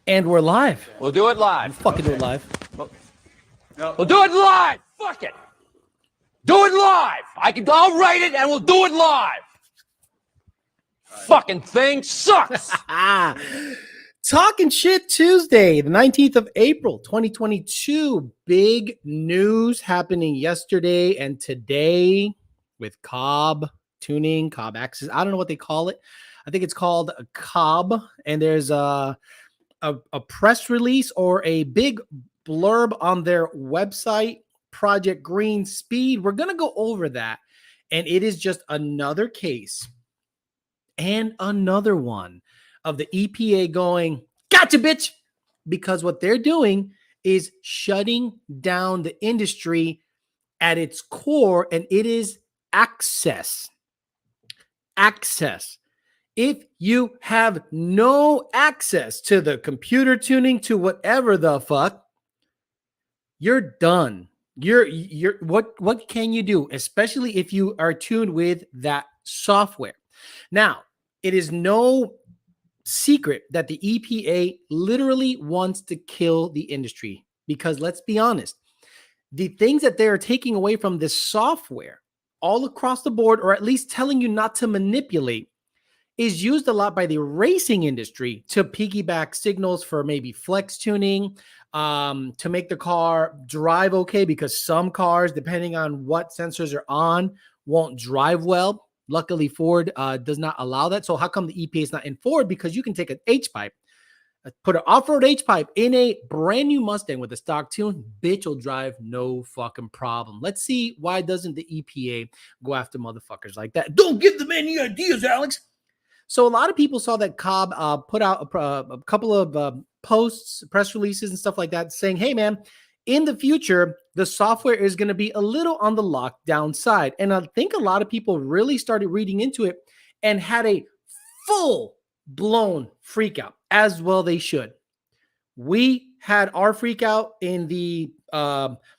And we're live. We'll do it live. We'll fucking do it live. We'll do it live. Fuck it. Do it live. I'll write it and we'll do it live. Fucking thing sucks. Talking Shit Tuesday, the 19th of April, 2022. Big news happening yesterday and today with Cobb tuning, Cobb Access. I don't know what they call it. I think it's called Cobb. And there's a press release or a big blurb on their website, Project Green Speed. We're going to go over that. And it is just another case and another one of the EPA going, gotcha, bitch, because what they're doing is shutting down the industry at its core, and it is access. Access. If you have no access to the computer tuning, to whatever the fuck, you're done. What can you do, especially if you are tuned with that software? Now, it is no secret that the EPA literally wants to kill the industry because, let's be honest, the things that they are taking away from this software all across the board, or at least telling you not to manipulate, is used a lot by the racing industry to piggyback signals for maybe flex tuning, to make the car drive okay, because some cars, depending on what sensors are on, won't drive well. Luckily, Ford does not allow that. So how come the EPA is not in Ford? Because you can take an H-pipe, put an off-road H-pipe in a brand new Mustang with a stock tune, bitch will drive no fucking problem. Let's see, why doesn't the EPA go after motherfuckers like that? Don't give them any ideas, Alex. So a lot of people saw that Cobb put out a couple of posts, press releases and stuff like that saying, hey, man, in the future, the software is going to be a little on the lockdown side. And I think a lot of people really started reading into it and had a full-blown freak out, as well they should. We had our freak out in the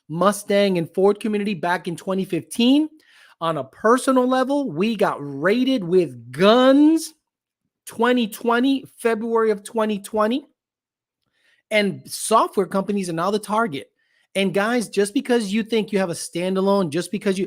Mustang and Ford community back in 2015. On a personal level, we got raided with guns 2020, February of 2020. And software companies are now the target. And guys, just because you think you have a standalone, just because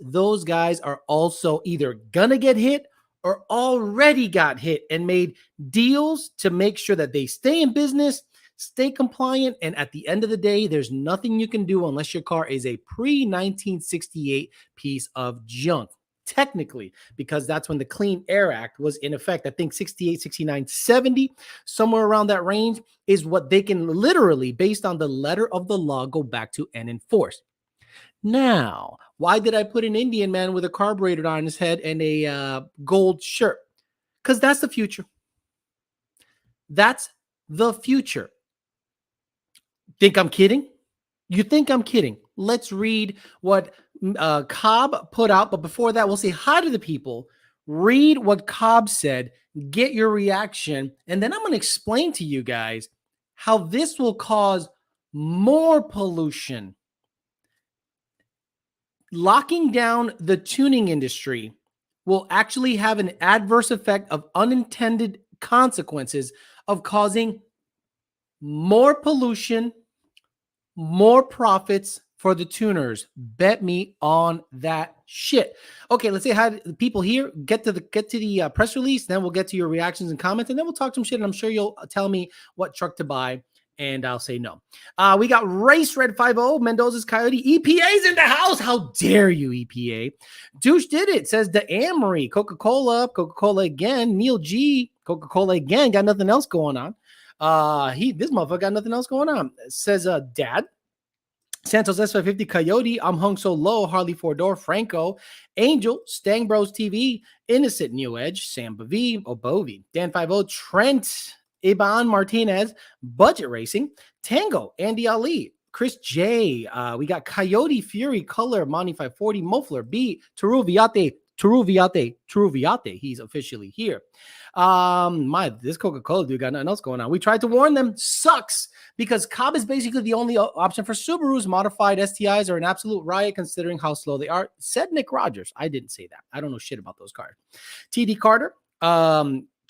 those guys are also either gonna get hit or already got hit and made deals to make sure that they stay in business, stay compliant. And at the end of the day, there's nothing you can do unless your car is a pre-1968 piece of junk. Technically, because that's when the Clean Air Act was in effect. I think 68, 69, 70, somewhere around that range is what they can literally, based on the letter of the law, go back to and enforce. Now, why did I put an Indian man with a carburetor on his head and a gold shirt? Because that's the future. That's the future. Think I'm kidding? You think I'm kidding? Let's read what Cobb put out. But before that, we'll say hi to the people. Read what Cobb said. Get your reaction. And then I'm going to explain to you guys how this will cause more pollution. Locking down the tuning industry will actually have an adverse effect of unintended consequences of causing more pollution, more profits for the tuners. Bet me on that shit. Okay, let's say hi to the people here. Get to the press release. Then we'll get to your reactions and comments, and then we'll talk some shit. And I'm sure you'll tell me what truck to buy, and I'll say no. We got Race Red 50, Mendoza's Coyote. EPA's in the house. How dare you, EPA? Douche did it. Says the Amory. Coca-Cola again. Neil G. Coca-Cola again. Got nothing else going on. This motherfucker got nothing else going on. Says Dad. Santos S550 Coyote, I'm hung so low, Harley 4-door, Franco, Angel, Stang Bros TV, Innocent New Edge, Sam Bovi, Dan 50, Trent, Iban Martinez, Budget Racing, Tango, Andy Ali, Chris J. We got Coyote Fury, Color, Monty 540, Mofler, B, Turu Viate. He's officially here. This Coca-Cola dude got nothing else going on. We tried to warn them. Sucks. Because Cobb is basically the only option for Subarus. Modified STIs are an absolute riot considering how slow they are. Said Nick Rogers. I didn't say that. I don't know shit about those cars. TD Carter.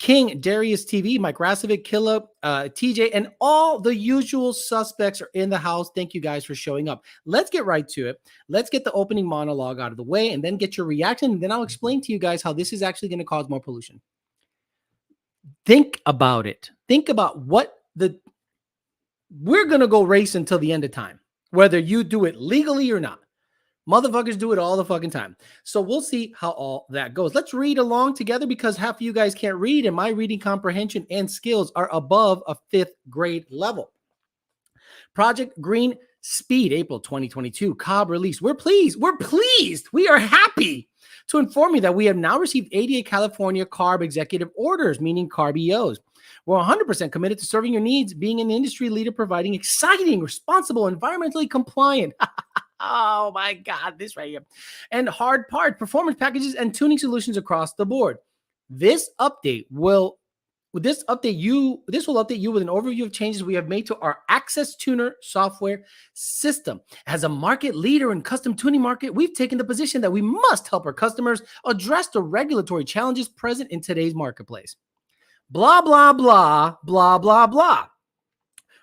King, Darius TV, Mike Rasovic, Killa, TJ, and all the usual suspects are in the house. Thank you guys for showing up. Let's get right to it. Let's get the opening monologue out of the way and then get your reaction. And then I'll explain to you guys how this is actually going to cause more pollution. Think about it. Think about we're going to go race until the end of time, whether you do it legally or not. Motherfuckers do it all the fucking time. So we'll see how all that goes. Let's read along together because half of you guys can't read and my reading comprehension and skills are above a 5th grade level. Project Green Speed, April 2022, Cobb release. We're pleased. We are happy to inform you that we have now received 88 California CARB executive orders, meaning CARB EOs. We're 100% committed to serving your needs, being an industry leader, providing exciting, responsible, environmentally compliant. Oh my God, this right here. And hard part, performance packages and tuning solutions across the board. This will update you with an overview of changes we have made to our Access Tuner software system. As a market leader in custom tuning market, we've taken the position that we must help our customers address the regulatory challenges present in today's marketplace. Blah, blah, blah, blah, blah, blah.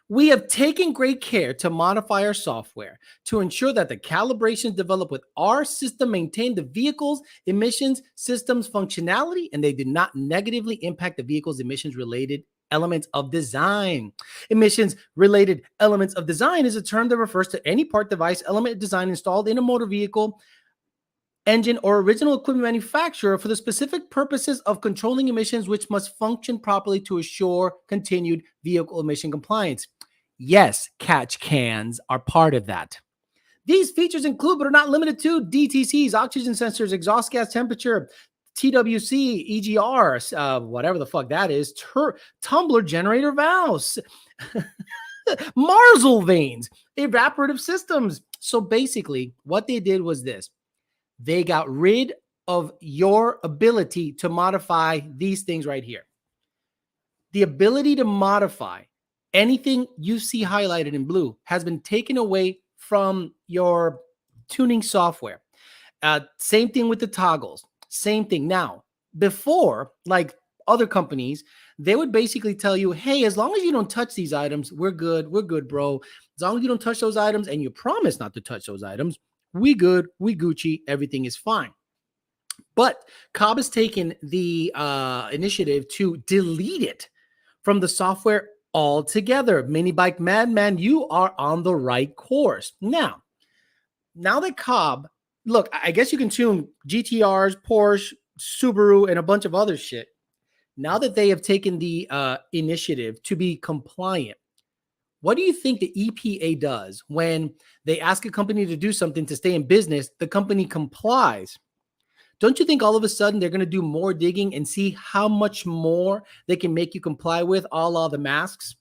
We have taken great care to modify our software to ensure that the calibrations developed with our system maintain the vehicle's emissions system's functionality and they did not negatively impact the vehicle's emissions-related elements of design. Emissions-related elements of design is a term that refers to any part, device, element, design installed in a motor vehicle, engine, or original equipment manufacturer for the specific purposes of controlling emissions, which must function properly to assure continued vehicle emission compliance. Yes, catch cans are part of that. These features include, but are not limited to, DTCs, oxygen sensors, exhaust gas temperature, TWC, EGR, whatever the fuck that is, tumbler generator valves, Marsal vanes, evaporative systems. So basically, what they did was this. They got rid of your ability to modify these things right here. The ability to modify anything you see highlighted in blue has been taken away from your tuning software. Same thing with the toggles. Same thing. Now, before, like other companies, they would basically tell you, hey, as long as you don't touch these items, we're good. We're good, bro. As long as you don't touch those items and you promise not to touch those items, we good. We Gucci. Everything is fine. But Cobb has taken the initiative to delete it from the software altogether. Mini Bike Madman, you are on the right course. Now that Cobb, look, I guess you can tune GTRs, Porsche, Subaru, and a bunch of other shit. Now that they have taken the initiative to be compliant, what do you think the EPA does when they ask a company to do something to stay in business? The company complies. Don't you think all of a sudden they're going to do more digging and see how much more they can make you comply with, a la the masks?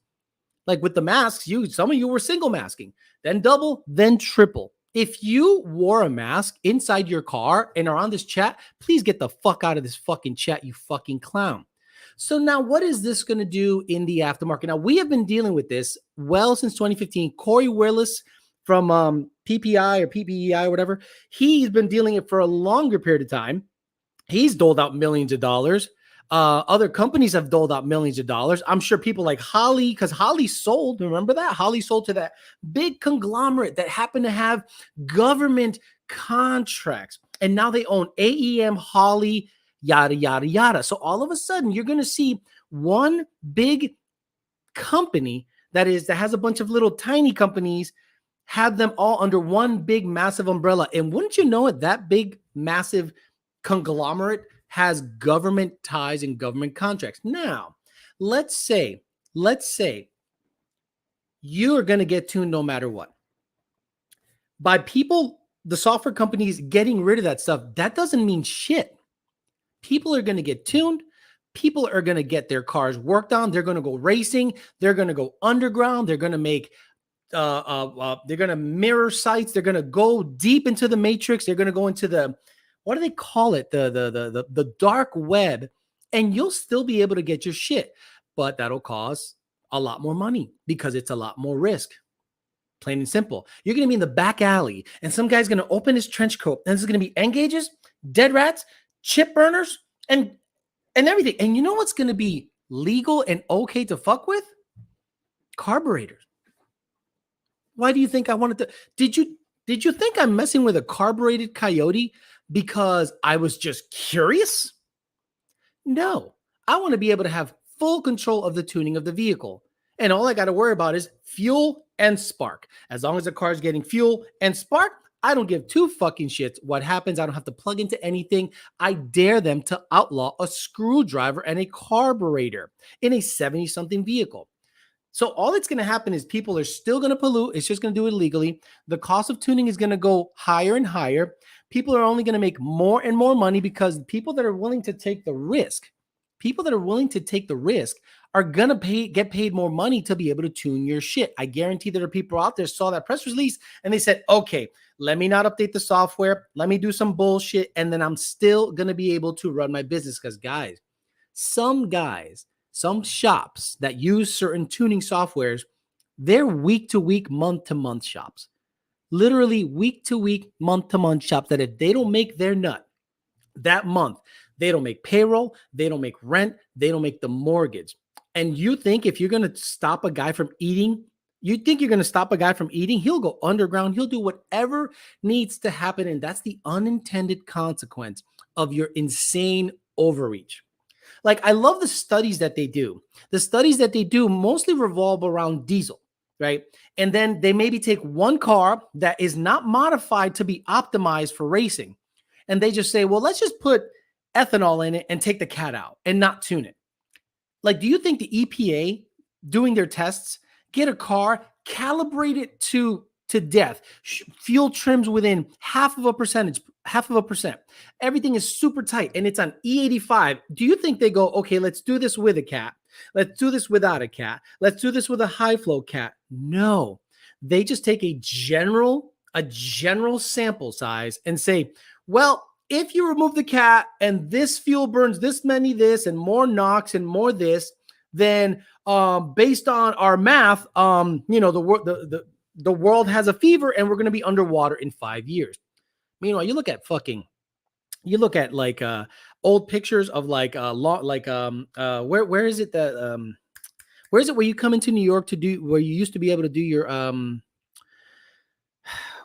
Like with the masks, some of you were single masking, then double, then triple. If you wore a mask inside your car and are on this chat, please get the fuck out of this fucking chat, you fucking clown. So now what is this going to do in the aftermarket? Now, we have been dealing with this well since 2015. Corey Willis from PPI or PPEI or whatever, he's been dealing it for a longer period of time. He's doled out millions of dollars. Other companies have doled out millions of dollars. I'm sure people like Holley, because Holley sold, remember that? Holley sold to that big conglomerate that happened to have government contracts. And now they own AEM, Holley, yada, yada, yada. So all of a sudden, you're going to see one big company that has a bunch of little tiny companies, have them all under one big massive umbrella. And wouldn't you know it, that big massive conglomerate has government ties and government contracts. Now, let's say you are going to get tuned no matter what. By people, the software companies getting rid of that stuff, that doesn't mean shit. People are going to get tuned. People are going to get their cars worked on. They're going to go racing. They're going to go underground. They're going to make they're going to mirror sites. They're going to go deep into the matrix. They're going to go into the, what do they call it? The dark web, and you'll still be able to get your shit, but that'll cost a lot more money because it's a lot more risk. Plain and simple. You're going to be in the back alley, and some guy's going to open his trench coat, and this is going to be N gauges, dead rats, chip burners, and and everything. And you know what's going to be legal and okay to fuck with? Carburetors. Why do you think I wanted to? Did you think I'm messing with a carbureted Coyote because I was just curious? No, I want to be able to have full control of the tuning of the vehicle. And all I got to worry about is fuel and spark. As long as the car is getting fuel and spark, I don't give two fucking shits what happens. I don't have to plug into anything. I dare them to outlaw a screwdriver and a carburetor in a 70 something vehicle. So all that's going to happen is people are still going to pollute. It's just going to do it illegally. The cost of tuning is going to go higher and higher. People are only going to make more and more money because people that are willing to take the risk, are going to get paid more money to be able to tune your shit. I guarantee there are people out there saw that press release and they said, okay, let me not update the software. Let me do some bullshit. And then I'm still going to be able to run my business. Because some shops that use certain tuning softwares, they're week to week, month to month shops. Literally week to week, month to month shops that if they don't make their nut that month, they don't make payroll, they don't make rent, they don't make the mortgage. And you think if you're going to stop a guy from eating, he'll go underground, he'll do whatever needs to happen. And that's the unintended consequence of your insane overreach. Like, I love the studies that they do. The studies that they do mostly revolve around diesel, right? And then they maybe take one car that is not modified to be optimized for racing. And they just say, well, let's just put ethanol in it and take the cat out and not tune it. Like, do you think the EPA doing their tests get a car calibrated to death, fuel trims within half of a percent. Everything is super tight and it's on E85. Do you think they go, okay, let's do this with a cat. Let's do this without a cat. Let's do this with a high flow cat. No, they just take a general sample size and say, well, if you remove the cat and this fuel burns this many this and more NOx and more this, then based on our math, the world has a fever and we're going to be underwater in 5 years. Meanwhile, you look at like old pictures of like where is it that where is it where you come into New York to do where you used to be able to do your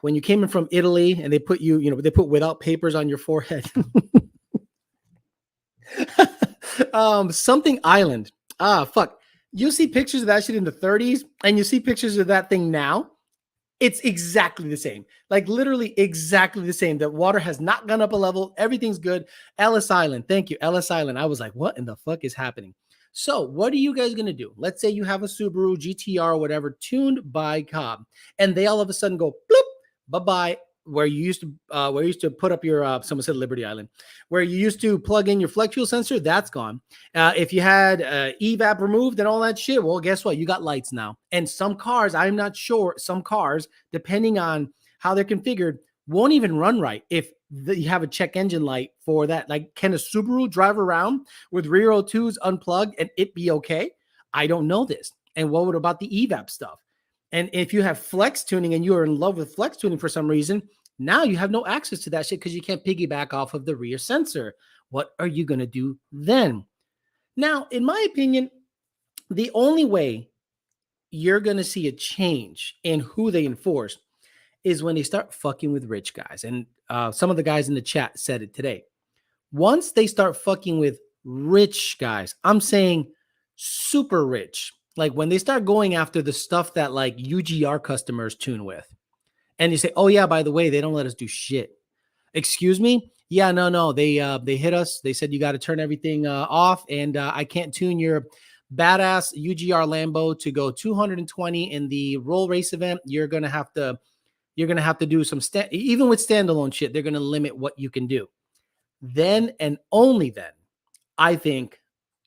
when you came in from Italy and they put they put without papers on your forehead. Something island. Fuck. You see pictures of that shit in the 30s and you see pictures of that thing now. It's exactly the same, like literally exactly the same. The water has not gone up a level. Everything's good. Ellis Island. Thank you. Ellis Island. I was like, what in the fuck is happening? So what are you guys going to do? Let's say you have a Subaru GTR or whatever tuned by Cobb and they all of a sudden go bloop, bye-bye. Where you used to put up your someone said Liberty Island, where you used to plug in your flex fuel sensor, that's gone. If you had evap removed and all that shit, well, guess what? You got lights now. And some cars, I'm not sure, some cars, depending on how they're configured, won't even run right if you have a check engine light for that. Like, can a Subaru drive around with rear O2s unplugged and it be okay? I don't know this. And what about the evap stuff? And if you have flex tuning and you are in love with flex tuning for some reason, now you have no access to that shit because you can't piggyback off of the rear sensor. What are you going to do then? Now, in my opinion, the only way you're going to see a change in who they enforce is when they start fucking with rich guys. And some of the guys in the chat said it today. Once they start fucking with rich guys, I'm saying super rich. Like when they start going after the stuff that like UGR customers tune with. And you say, oh yeah, by the way, they don't let us do shit. Excuse me? Yeah, no. They hit us. They said you got to turn everything off. And I can't tune your badass UGR Lambo to go 220 in the roll race event. You're gonna have to do some even with standalone shit, they're gonna limit what you can do. Then and only then, I think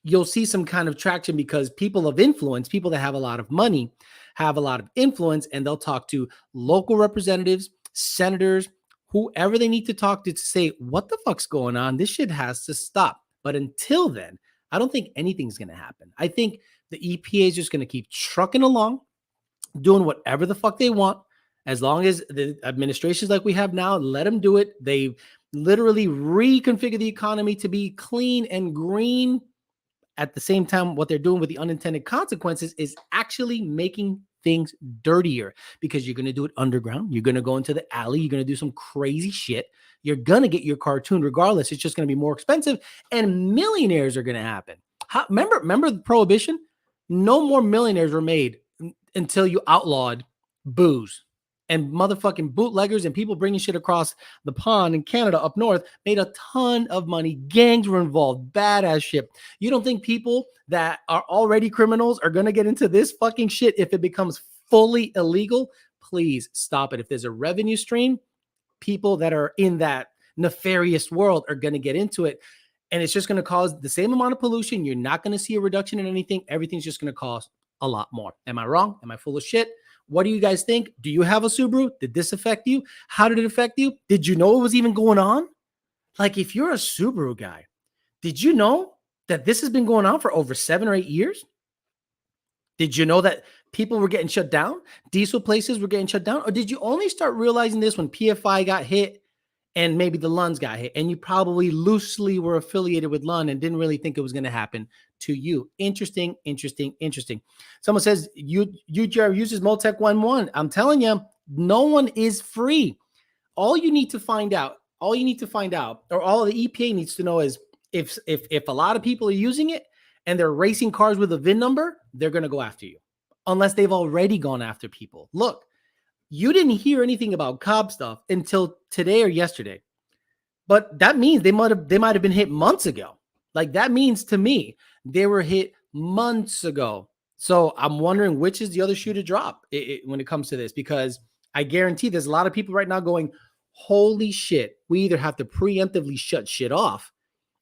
you'll see some kind of traction because people of influence, people that have a lot of money, have a lot of influence, and they'll talk to local representatives, senators, whoever they need to talk to say, what the fuck's going on? This shit has to stop. But until then, I don't think anything's going to happen. I think the EPA is just going to keep trucking along, doing whatever the fuck they want. As long as the administrations like we have now, let them do it. literally reconfigure the economy to be clean and green. At the same time, what they're doing with the unintended consequences is actually making things dirtier, because you're going to do it underground. You're going to go into the alley. You're going to do some crazy shit. You're going to get your cartoon regardless. It's just going to be more expensive, and millionaires are going to happen. Remember the prohibition? No more millionaires were made until you outlawed booze. And motherfucking bootleggers and people bringing shit across the pond in Canada up north made a ton of money. Gangs were involved, badass shit. You don't think people that are already criminals are going to get into this fucking shit if it becomes fully illegal? Please stop it. If there's a revenue stream, people that are in that nefarious world are going to get into it. And it's just going to cause the same amount of pollution. You're not going to see a reduction in anything. Everything's just going to cost a lot more. Am I wrong? Am I full of shit? What do you guys think? Do you have a Subaru? Did this affect you? How did it affect you? Did you know it was even going on? Like, if you're a Subaru guy, did you know that this has been going on for over 7 or 8 years? Did you know that people were getting shut down? Diesel places were getting shut down? Or did you only start realizing this when PFI got hit and maybe the Lunds got hit, and you probably loosely were affiliated with Lund and didn't really think it was going to happen to you? Interesting. Someone says, UGR uses Moltec 1.1. I'm telling you, no one is free. All you need to find out, or all the EPA needs to know is if a lot of people are using it and they're racing cars with a VIN number, they're going to go after you, unless they've already gone after people. Look, you didn't hear anything about Cobb stuff until today or yesterday, but that means they might have been hit months ago. Like, that means to me they were hit months ago. So I'm wondering which is the other shoe to drop when it comes to this, because I guarantee there's a lot of people right now going, holy shit, we either have to preemptively shut shit off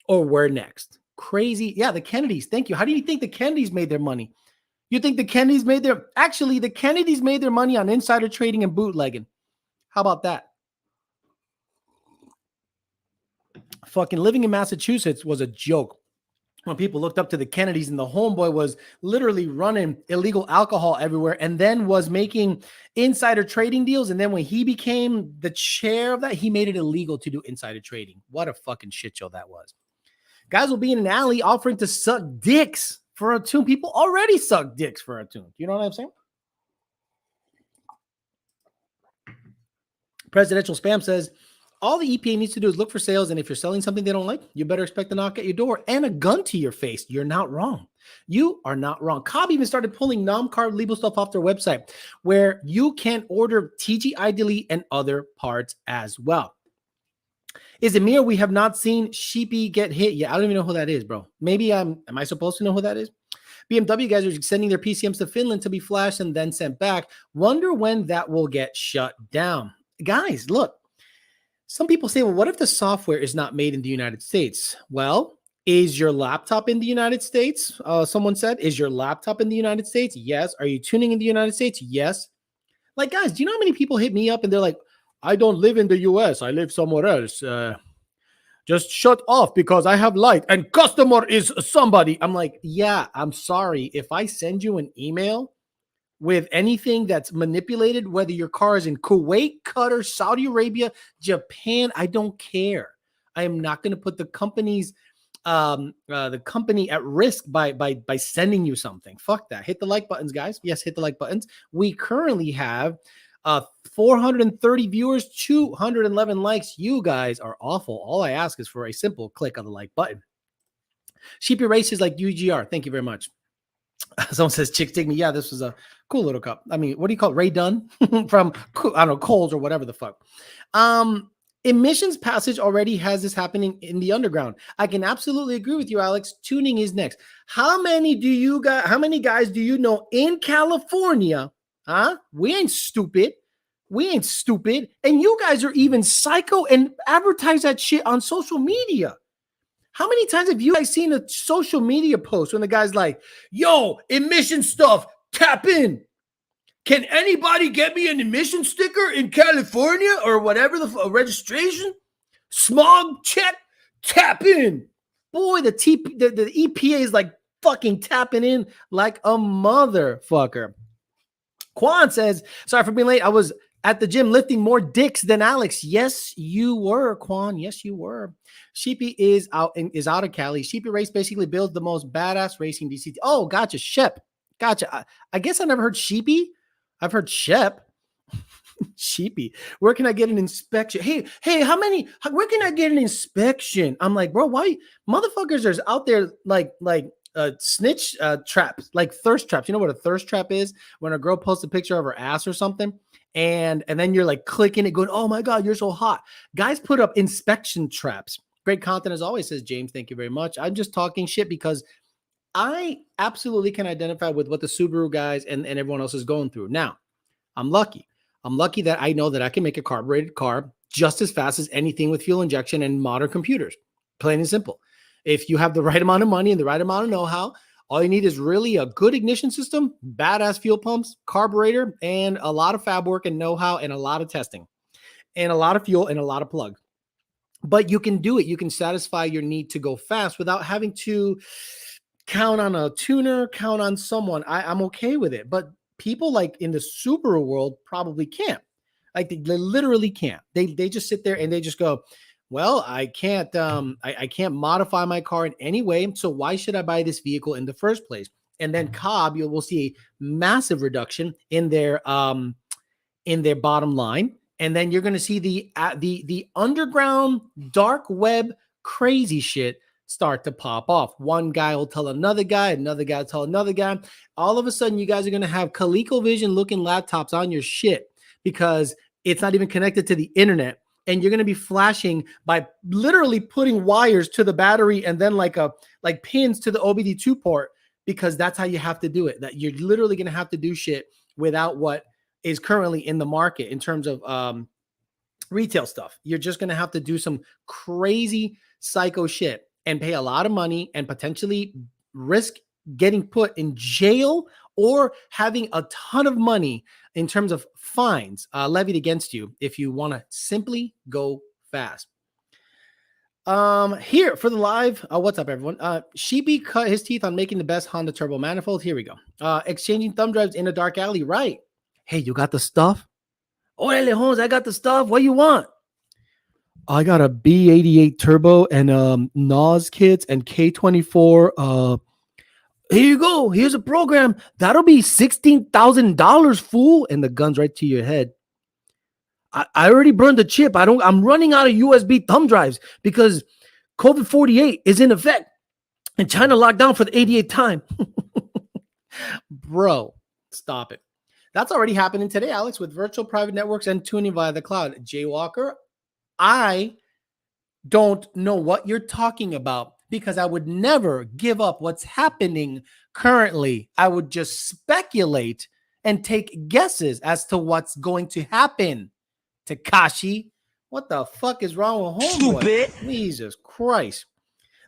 or we're next. Crazy. Yeah, the Kennedys. Thank you. How do you think the Kennedys made their money? You think the Kennedys the Kennedys made their money on insider trading and bootlegging. How about that? Fucking living in Massachusetts was a joke when people looked up to the Kennedys, and the homeboy was literally running illegal alcohol everywhere and then was making insider trading deals. And then when he became the chair of that, he made it illegal to do insider trading. What a fucking shit show that was. Guys will be in an alley offering to suck dicks for a tune. People already suck dicks for a tune. You know what I'm saying? Presidential Spam says, all the EPA needs to do is look for sales, and if you're selling something they don't like, you better expect a knock at your door and a gun to your face. You're not wrong. You are not wrong. Cobb even started pulling non-carb legal stuff off their website, where you can order TGI delete and other parts as well. Is it me or we have not seen Sheepy get hit yet? I don't even know who that is, bro. Maybe am I supposed to know who that is? BMW guys are sending their PCMs to Finland to be flashed and then sent back. Wonder when that will get shut down. Guys, look. Some people say, well, what if the software is not made in the United States? Well, is your laptop in the United States? Someone said, is your laptop in the United States? Yes. Are you tuning in the United States? Yes. Like, guys, do you know how many people hit me up and they're like, I don't live in the US. I live somewhere else. Just shut off because I have light and customer is somebody. I'm like, yeah, I'm sorry. If I send you an email with anything that's manipulated, whether your car is in Kuwait, Qatar, Saudi Arabia, Japan, I don't care. I am not going to put the company at risk by sending you something. Fuck that. Hit the like buttons, guys. Yes, hit the like buttons. We currently have 430 viewers, 211 likes. You guys are awful. All I ask is for a simple click on the like button. Sheepy races like UGR. Thank you very much. Someone says, Chicks Dig Me. Yeah, this was a cool little cup. I mean, what do you call it? Ray Dunn from, I don't know, Kohl's or whatever the fuck. Emissions passage already has this happening in the underground. I can absolutely agree with you, Alex. Tuning is next. How many guys do you know in California? Huh? We ain't stupid. And you guys are even psycho and advertise that shit on social media. How many times have you guys seen a social media post when the guy's like, yo, emission stuff, tap in. Can anybody get me an emission sticker in California or whatever the registration? Smog check, tap in. Boy, the EPA is like fucking tapping in like a motherfucker. Quan says, sorry for being late. I was at the gym lifting more dicks than Alex. Yes, you were, Quan. Yes, you were. Sheepy is out of Cali. Sheepy Race basically builds the most badass racing DCT. Oh, gotcha. Shep. Gotcha. I guess I never heard Sheepy. I've heard Shep. Sheepy. Where can I get an inspection? Hey, where can I get an inspection? I'm like, bro, why motherfuckers are out there like snitch traps, like thirst traps. You know what a thirst trap is? When a girl posts a picture of her ass or something, and then you're like clicking it, going, oh my God, you're so hot. Guys put up inspection traps. Great content as always, says James. Thank you very much. I'm just talking shit because I absolutely can identify with what the Subaru guys and everyone else is going through. Now, I'm lucky. I'm lucky that I know that I can make a carbureted car just as fast as anything with fuel injection and modern computers. Plain and simple. If you have the right amount of money and the right amount of know-how, all you need is really a good ignition system, badass fuel pumps, carburetor, and a lot of fab work and know-how and a lot of testing and a lot of fuel and a lot of plug. But you can do it. You can satisfy your need to go fast without having to count on a tuner, count on someone. I'm okay with it. But people like in the Subaru world probably can't. Like they literally can't. They just sit there and they just go, well, I can't I can't modify my car in any way. So why should I buy this vehicle in the first place? And then Cobb, you will see a massive reduction in their bottom line. And then you're going to see the underground dark web crazy shit start to pop off. One guy will tell another guy will tell another guy. All of a sudden, you guys are going to have ColecoVision looking laptops on your shit because it's not even connected to the internet. And you're going to be flashing by literally putting wires to the battery and then like pins to the OBD2 port, because that's how you have to do it. That you're literally going to have to do shit without what is currently in the market in terms of retail stuff. You're just going to have to do some crazy psycho shit and pay a lot of money and potentially risk getting put in jail or having a ton of money in terms of fines levied against you if you want to simply go fast. Here for the live. What's up, everyone? Sheepy cut his teeth on making the best Honda turbo manifold. Here we go. Exchanging thumb drives in a dark alley. Right. Hey, you got the stuff? Orale, Holmes, I got the stuff. What do you want? I got a B88 turbo and NOS kits and K24. Here you go. Here's a program. That'll be $16,000, fool. And the gun's right to your head. I already burned the chip. I'm running out of USB thumb drives because COVID-48 is in effect and China locked down for the 88th time. Bro, stop it. That's already happening today, Alex, with virtual private networks and tuning via the cloud. Jaywalker, I don't know what you're talking about because I would never give up what's happening currently. I would just speculate and take guesses as to what's going to happen. Takashi, what the fuck is wrong with homeboy? Stupid. Jesus Christ.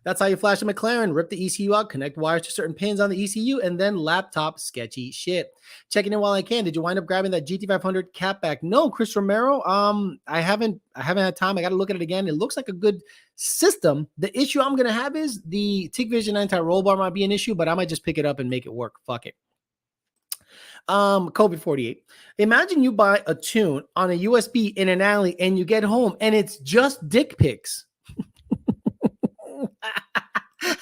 That's how you flash a McLaren, rip the ECU out, connect wires to certain pins on the ECU, and then laptop sketchy shit. Checking in while I can. Did you wind up grabbing that GT500 catback? No, Chris Romero. I haven't had time. I got to look at it again. It looks like a good system. The issue I'm gonna have is the TIG Vision anti-roll bar might be an issue, but I might just pick it up and make it work. Fuck it. COVID-48. Imagine you buy a tune on a USB in an alley and you get home and it's just dick pics.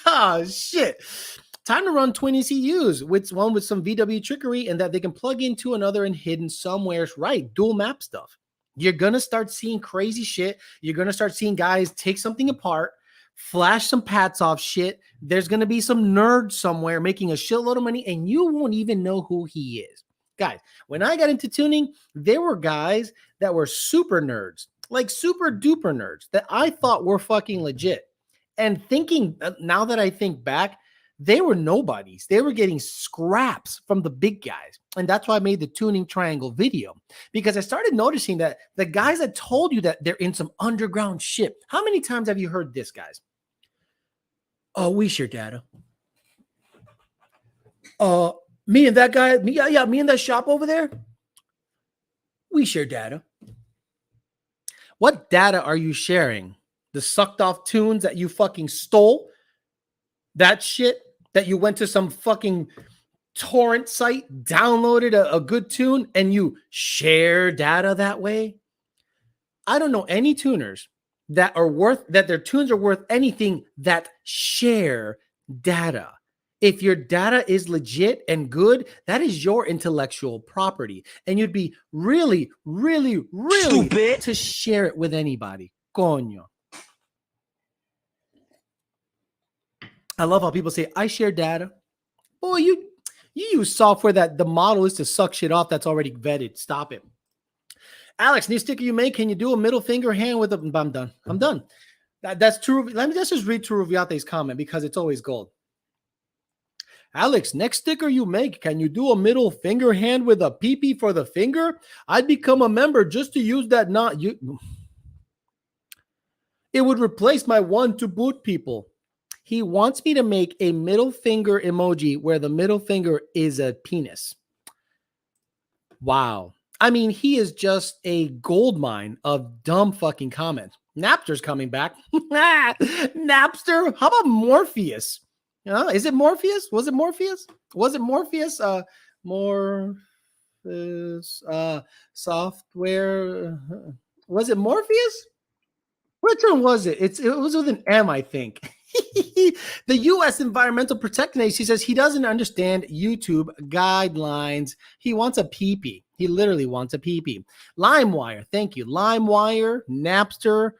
Oh shit. Time to run 20 ECUs with one with some VW trickery and that they can plug into another and hidden somewhere. Right. Dual map stuff. You're going to start seeing crazy shit. You're going to start seeing guys take something apart, flash some pats off shit. There's going to be some nerd somewhere making a shitload of money and you won't even know who he is. Guys, when I got into tuning, there were guys that were super nerds, like super duper nerds that I thought were fucking legit. And thinking, now that I think back, they were nobodies. They were getting scraps from the big guys. And that's why I made the tuning triangle video, because I started noticing that the guys that told you that they're in some underground shit. How many times have you heard this, guys? Oh, we share data. Me and that guy, me and that shop over there, we share data. What data are you sharing? The sucked off tunes that you fucking stole? That shit that you went to some fucking torrent site, downloaded a good tune, and you share data that way. I don't know any tuners that their tunes are worth anything that share data. If your data is legit and good, that is your intellectual property. And you'd be really, really, really Stupid. to share it with anybody. Coño. I love how people say, I share data. Boy, you use software that the model is to suck shit off that's already vetted. Stop it. Alex, new sticker you make, can you do a middle finger hand with a... I'm done. I'm done. That's true. Let's just read Turuviate's comment because it's always gold. Alex, next sticker you make, can you do a middle finger hand with a PP for the finger? I'd become a member just to use that. It would replace my one to boot people. He wants me to make a middle finger emoji where the middle finger is a penis. Wow. I mean, he is just a gold mine of dumb fucking comments. Napster's coming back. Napster? How about Morpheus? Is it Morpheus? Was it Morpheus? Morpheus software. Was it Morpheus? Which one was it? It was with an M, I think. The U.S. Environmental Protection Agency says he doesn't understand YouTube guidelines. He wants a peepee. He literally wants a peepee. LimeWire, thank you. LimeWire, Napster.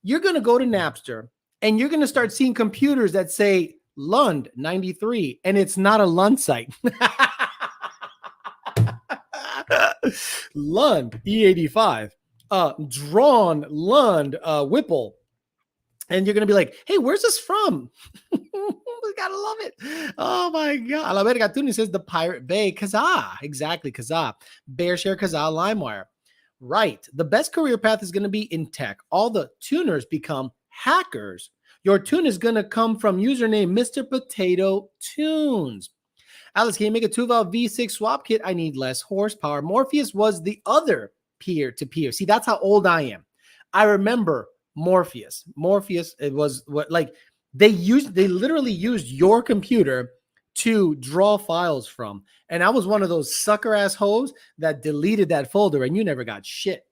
You're going to go to Napster and you're going to start seeing computers that say Lund 93, and it's not a Lund site. Lund E85. Drawn Lund Whipple. And you're going to be like, hey, where's this from? We gotta love it. Oh my God. La Verga Tuni says the Pirate Bay. Kazaa. Exactly. Kazaa. Bearshare, Kazaa, LimeWire. Right. The best career path is going to be in tech. All the tuners become hackers. Your tune is going to come from username Mr. Potato Tunes. Alex, can you make a 2-valve V6 swap kit? I need less horsepower. Morpheus was the other peer-to-peer. See, that's how old I am. I remember Morpheus. It was what, like, they literally used your computer to draw files from. And I was one of those sucker ass hoes that deleted that folder and you never got shit.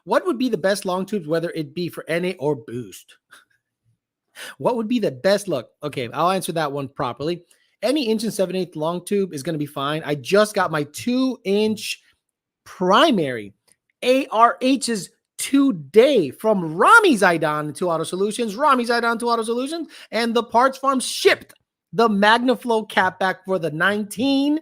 What would be the best long tubes, whether it be for NA or boost? What would be the best look? Okay, I'll answer that one properly. Any inch and 7/8 long tube is going to be fine. I just got my 2-inch primary ARHs today from Rami Zaidan to Auto Solutions. Rami Zaidan to Auto Solutions, and the Parts Farm shipped the MagnaFlow catback for the 19.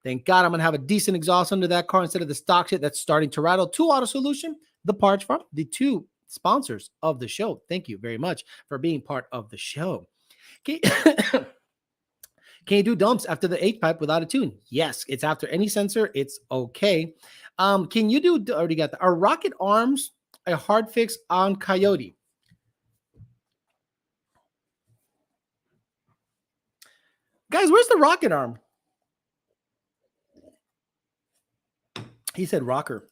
Thank God I'm going to have a decent exhaust under that car instead of the stock shit that's starting to rattle. To Auto Solution, the Parts Farm, the two sponsors of the show. Thank you very much for being part of the show. Okay. Can you do dumps after the H-pipe without a tune? Yes, it's after any sensor. It's okay. Can you do, already got that. Are rocket arms a hard fix on Coyote? Guys, where's the rocket arm? He said rocker.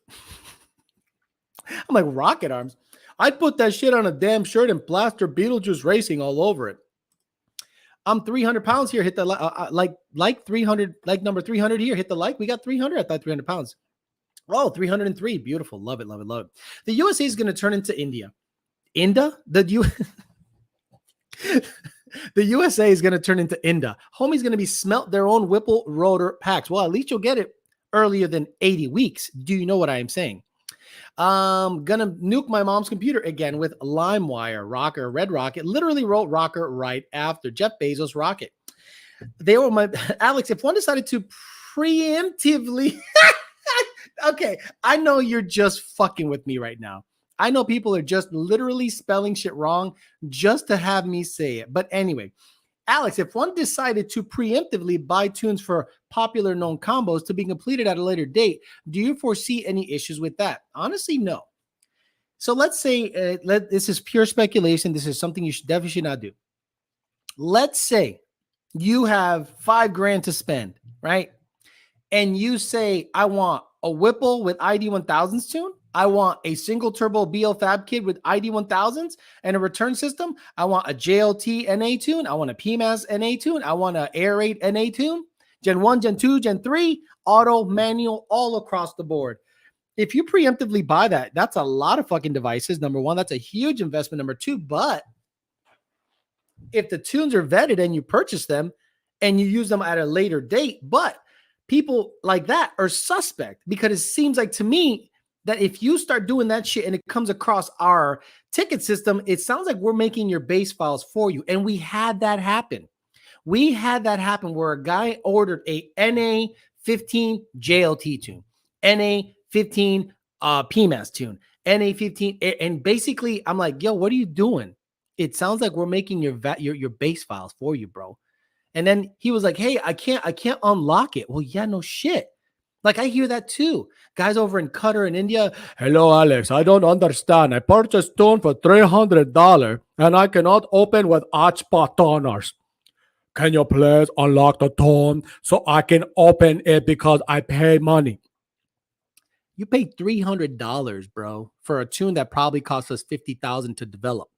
I'm like, rocket arms? I'd put that shit on a damn shirt and plaster Beetlejuice Racing all over it. I'm 300 pounds here. Hit the like 300, like number 300 here. Hit the like. We got 300. I thought 300 pounds. Oh, 303. Beautiful. Love it. Love it. Love it. The USA is going to turn into India. The USA is going to turn into India. Homie's going to be smelt their own Whipple rotor packs. Well, at least you'll get it earlier than 80 weeks. Do you know what I am saying? Gonna nuke my mom's computer again with LimeWire. Rocker, Red Rocket, literally wrote Rocker right after Jeff Bezos' rocket. They were my Alex. If one decided to preemptively, okay, I know you're just fucking with me right now. I know people are just literally spelling shit wrong just to have me say it. But anyway, Alex, if one decided to preemptively buy tunes for popular known combos to be completed at a later date, do you foresee any issues with that? Honestly, no. So let's say, this is pure speculation. This is something you definitely should not do. Let's say you have $5,000 to spend, right? And you say, I want a Whipple with ID 1000s tune. I want a single turbo BL fab kit with ID 1000s and a return system. I want a JLT NA tune. I want a PMAS NA tune. I want an Air 8 NA tune. Gen 1, Gen 2, Gen 3, auto, manual, all across the board. If you preemptively buy that, that's a lot of fucking devices. Number one, that's a huge investment. Number two, but if the tunes are vetted and you purchase them and you use them at a later date, but people like that are suspect because it seems like to me that if you start doing that shit and it comes across our ticket system, it sounds like we're making your base files for you. And we had that happen. We had that happen where a guy ordered a NA 15 JLT tune, NA 15 PMAS tune, NA 15, and basically I'm like, yo, what are you doing? It sounds like we're making your base files for you, bro. And then he was like, hey, I can't unlock it. Well, yeah, no shit. Like I hear that too. Guys over in Qatar and India, hello, Alex. I don't understand. I purchased tune for $300 and I cannot open with hotspot toners. Can you please unlock the tone so I can open it because I paid money? You paid $300, bro, for a tune that probably cost us $50,000 to develop.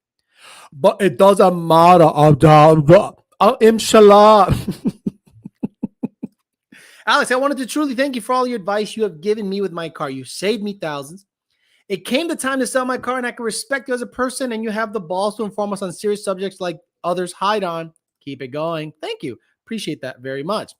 But it doesn't matter. Inshallah. Alex, I wanted to truly thank you for all your advice you have given me with my car. You saved me thousands. It came the time to sell my car, and I can respect you as a person, and you have the balls to inform us on serious subjects like others hide on. Keep it going. Thank you. Appreciate that very much.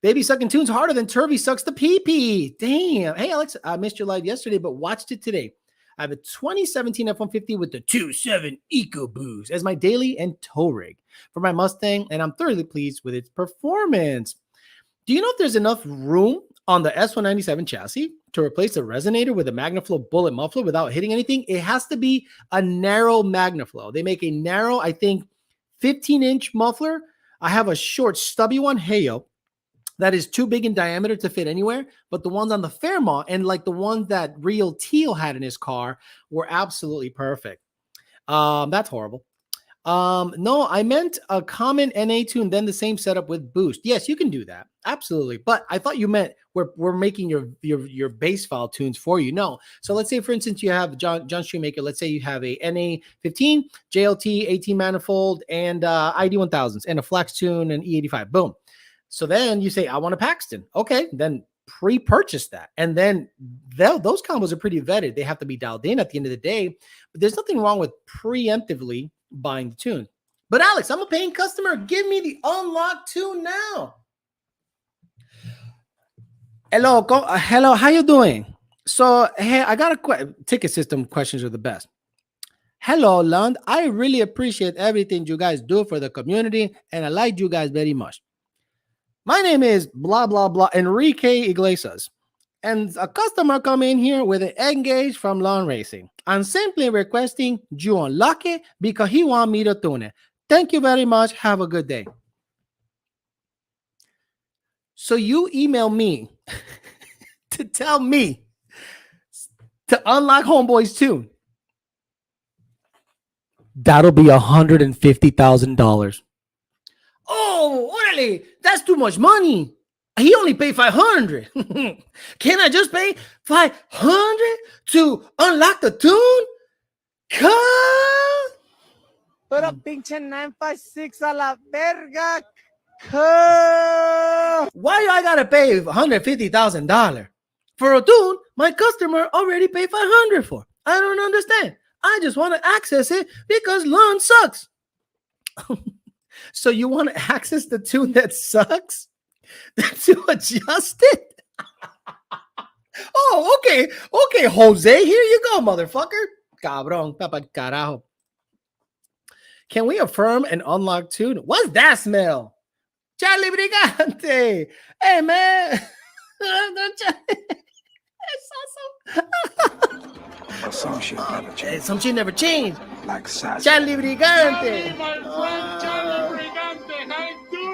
Baby sucking tunes harder than Turvy sucks the pee-pee. Damn. Hey, Alex, I missed your live yesterday, but watched it today. I have a 2017 F-150 with the 2.7 EcoBoost as my daily and tow rig for my Mustang, and I'm thoroughly pleased with its performance. Do you know if there's enough room on the S197 chassis to replace the resonator with a MagnaFlow bullet muffler without hitting anything? It has to be a narrow MagnaFlow. They make a narrow, I think, 15-inch muffler. I have a short, stubby one, Heyo, that is too big in diameter to fit anywhere. But the ones on the Fairmont and like the ones that Real Teal had in his car were absolutely perfect. That's horrible. No, I meant a common NA tune, then the same setup with boost. Yes, you can do that. Absolutely. But I thought you meant we're making your base file tunes for you. No. So let's say, for instance, you have John Shoemaker. Let's say you have a NA 15, JLT 18 manifold, and ID 1000s, and a flex tune and E85. Boom. So then you say, I want a Paxton. Okay, then pre-purchase that. And then those combos are pretty vetted. They have to be dialed in at the end of the day. But there's nothing wrong with preemptively buying the tune. But Alex, I'm a paying customer. Give me the unlocked tune now. Hello, how you doing? So, hey, I got a ticket system questions are the best. Hello, Lund. I really appreciate everything you guys do for the community, and I like you guys very much. My name is blah, blah, blah, Enrique Iglesias, and a customer come in here with an Engage from Lawn Racing. I'm simply requesting you unlock it because he want me to tune it. Thank you very much. Have a good day. So you email me to tell me to unlock Homeboy's tune. That'll be $150,000. Oh, orale, that's too much money. He only paid $500. Can I just pay $500 to unlock the tune? Pero pinche 956 a la verga. Why I gotta pay $150,000 for a tune my customer already paid $500 for? I don't understand. I just want to access it because Lon sucks. So you want to access the tune that sucks to adjust it? Oh, okay. Okay, Jose, here you go, motherfucker. Cabrón, papa carajo. Can we affirm an unlocked tune? What's that smell? Charlie Brigante. Hey, man. Some shit never change. Some shit never changed. Like size. Charlie Brigante.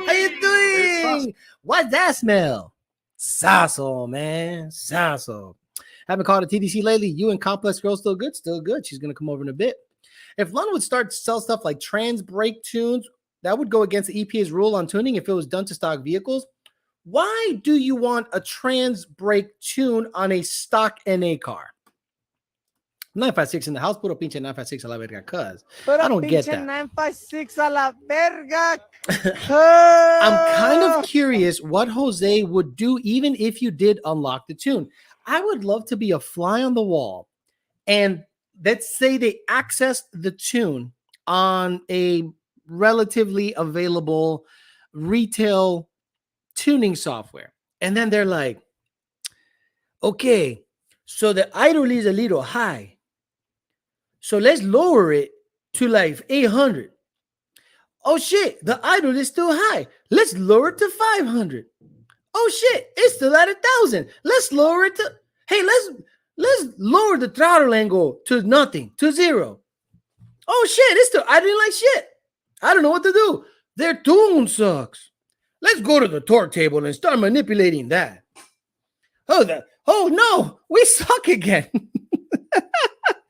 How you doing? What's that smell? Sasso, man. Sasso. Haven't called a TDC lately. You and Complex Girl still good? Still good. She's going to come over in a bit. If London would start to sell stuff like trans brake tunes, that would go against the EPA's rule on tuning if it was done to stock vehicles. Why do you want a trans brake tune on a stock NA car? 956 in the house, puro pinche 956 a la verga, cuz. Put I a don't get pinche that. 956 a la verga. I'm kind of curious what Jose would do even if you did unlock the tune. I would love to be a fly on the wall, and let's say they access the tune on a relatively available retail tuning software. And then they're like, okay, so the idle is a little high. So let's lower it to like 800. Oh shit, the idle is still high. Let's lower it to 500. Oh shit, it's still at 1,000. Let's lower it to, hey, let's lower the throttle angle to nothing, to 0. Oh shit, it's still, I didn't like shit. I don't know what to do. Their tune sucks. Let's go to the torque table and start manipulating that. Oh no, we suck again. Where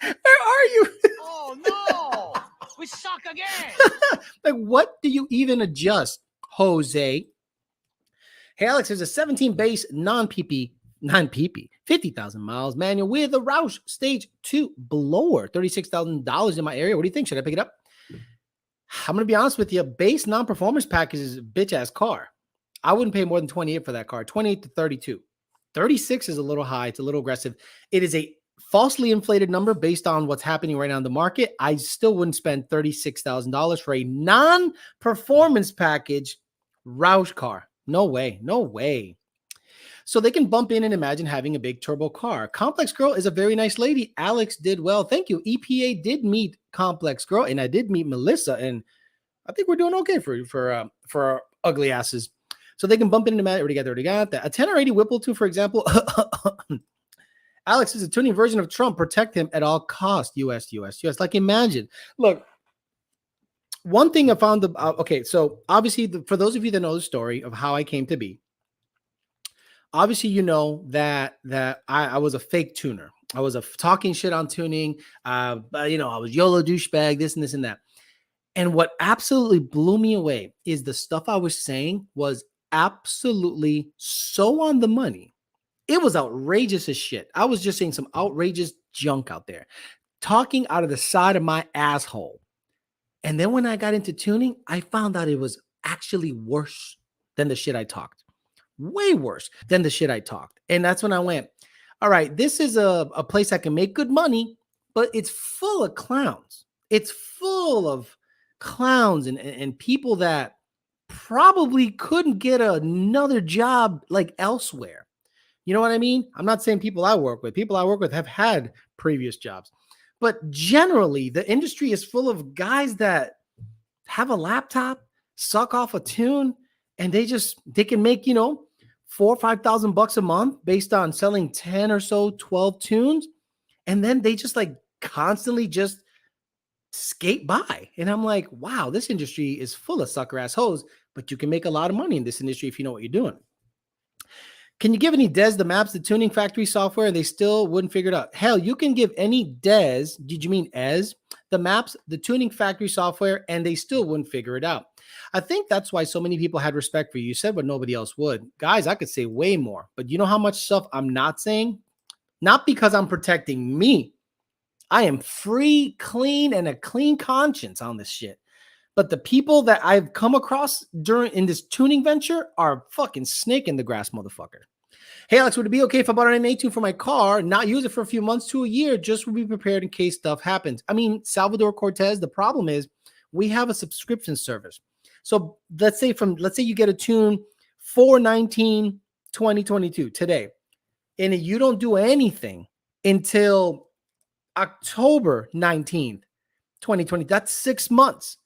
are you? Oh no! We suck again! Like, what do you even adjust, Jose? Hey, Alex, there's a 17 base non-PP, 50,000 miles manual with a Roush Stage 2 blower, $36,000 in my area. What do you think? Should I pick it up? I'm going to be honest with you. Base non-performance package is a bitch-ass car. I wouldn't pay more than 28 for that car. 28 to 32. 36 is a little high. It's a little aggressive. It is a falsely inflated number based on what's happening right now in the market. I still wouldn't spend $36,000 for a non-performance package Roush car. No way. No way. So they can bump in and imagine having a big turbo car. Complex Girl is a very nice lady. Alex did well. Thank you. EPA did meet Complex Girl, and I did meet Melissa, and I think we're doing okay for our ugly asses. So they can bump in and imagine. Already got that. A 1080 Whipple 2, for example. Alex is a tuning version of Trump. Protect him at all costs. US. Like, imagine. Look, one thing I found. Okay, so obviously, for those of you that know the story of how I came to be, obviously, you know that I was a fake tuner. I was talking shit on tuning. I was YOLO douchebag, this and this and that. And what absolutely blew me away is the stuff I was saying was absolutely so on the money. It was outrageous as shit. I was just saying some outrageous junk out there, talking out of the side of my asshole. And then when I got into tuning, I found out it was actually worse than the shit I talked. Way worse than the shit I talked. And that's when I went, all right, this is a place I can make good money, but it's full of clowns. It's full of clowns and people that probably couldn't get another job like elsewhere. You know what I mean? I'm not saying people I work with. People I work with have had previous jobs. But generally, the industry is full of guys that have a laptop, suck off a tune, and they can make, $4,000 or $5,000 a month based on selling 10 or so, 12 tunes. And then they just like constantly just skate by. And I'm like, wow, this industry is full of sucker ass hoes, but you can make a lot of money in this industry if you know what you're doing. Can you give any Dez the maps, the tuning factory software, and they still wouldn't figure it out? Hell, you can give any Dez, did you mean Ez, the maps, the tuning factory software, and they still wouldn't figure it out. I think that's why so many people had respect for you. You said what nobody else would. Guys, I could say way more, but you know how much stuff I'm not saying? Not because I'm protecting me. I am free, clean, and a clean conscience on this shit. But the people that I've come across in this tuning venture are fucking snake in the grass, motherfucker. Hey, Alex, would it be okay if I bought an A2 for my car, not use it for a few months to a year, just to be prepared in case stuff happens? I mean, Salvador Cortez, the problem is we have a subscription service. So let's say you get a tune 4/19/2022 today, and you don't do anything until October 19th, 2020. That's 6 months.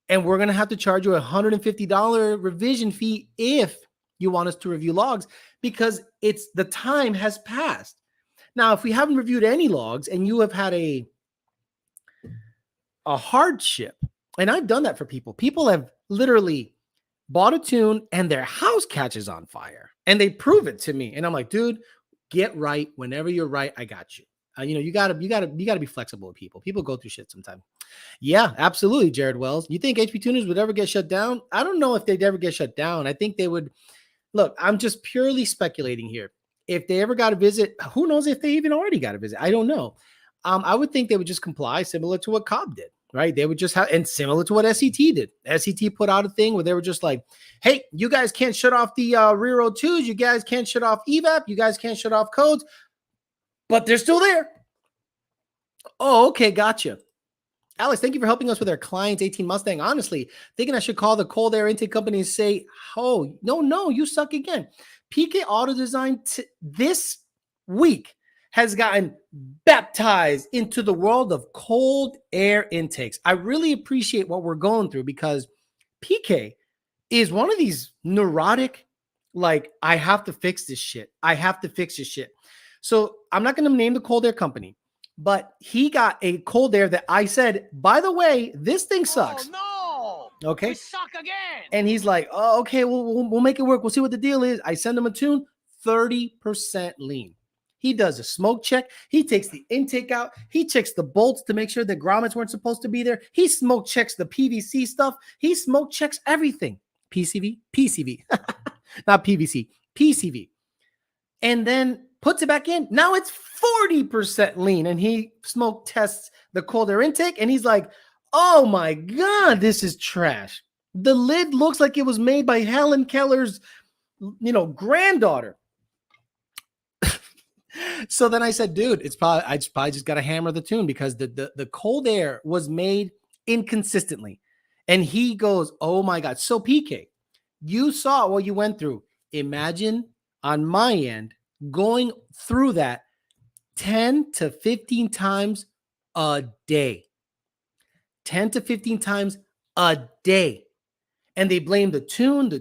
And we're going to have to charge you a $150 revision fee if you want us to review logs, because the time has passed. Now, if we haven't reviewed any logs and you have had a hardship, and I've done that for people have literally bought a tune and their house catches on fire and they prove it to me. And I'm like, dude, get right. Whenever you're right, I got you. You gotta be flexible with people. People go through shit sometimes. Yeah, absolutely, Jared Wells. You think HP tuners would ever get shut down? I don't know if they'd ever get shut down. I think they would. Look, I'm just purely speculating here. If they ever got a visit, who knows if they even already got a visit? I don't know. I would think they would just comply similar to what Cobb did, right? They would just have, and similar to what SET did. SET put out a thing where they were just like, hey, you guys can't shut off the rear road twos. You guys can't shut off EVAP. You guys can't shut off codes, but they're still there. Oh, okay. Gotcha. Alex, thank you for helping us with our client's 18 Mustang. Honestly, thinking I should call the cold air intake company and say, oh, no, you suck again. PK Auto Design this week has gotten baptized into the world of cold air intakes. I really appreciate what we're going through because PK is one of these neurotic, like, I have to fix this shit. I have to fix this shit. So I'm not going to name the cold air company, but he got a cold air that I said, by the way, this thing sucks. Oh, no. Okay. We suck again. And he's like, oh, okay, we'll make it work. We'll see what the deal is. I send him a tune, 30% lean. He does a smoke check. He takes the intake out. He checks the bolts to make sure the grommets weren't supposed to be there. He smoke checks the PVC stuff. He smoke checks everything. PCV, not PVC, PCV. And then puts it back in. Now it's 40% lean. And he smoke tests the cold air intake. And he's like, oh my God, this is trash. The lid looks like it was made by Helen Keller's, granddaughter. So then I said, dude, I probably just got to hammer the tune because the cold air was made inconsistently. And he goes, oh my God. So PK, you saw what you went through. Imagine on my end going through that 10 to 15 times a day. 10 to 15 times a day. And they blame the tune.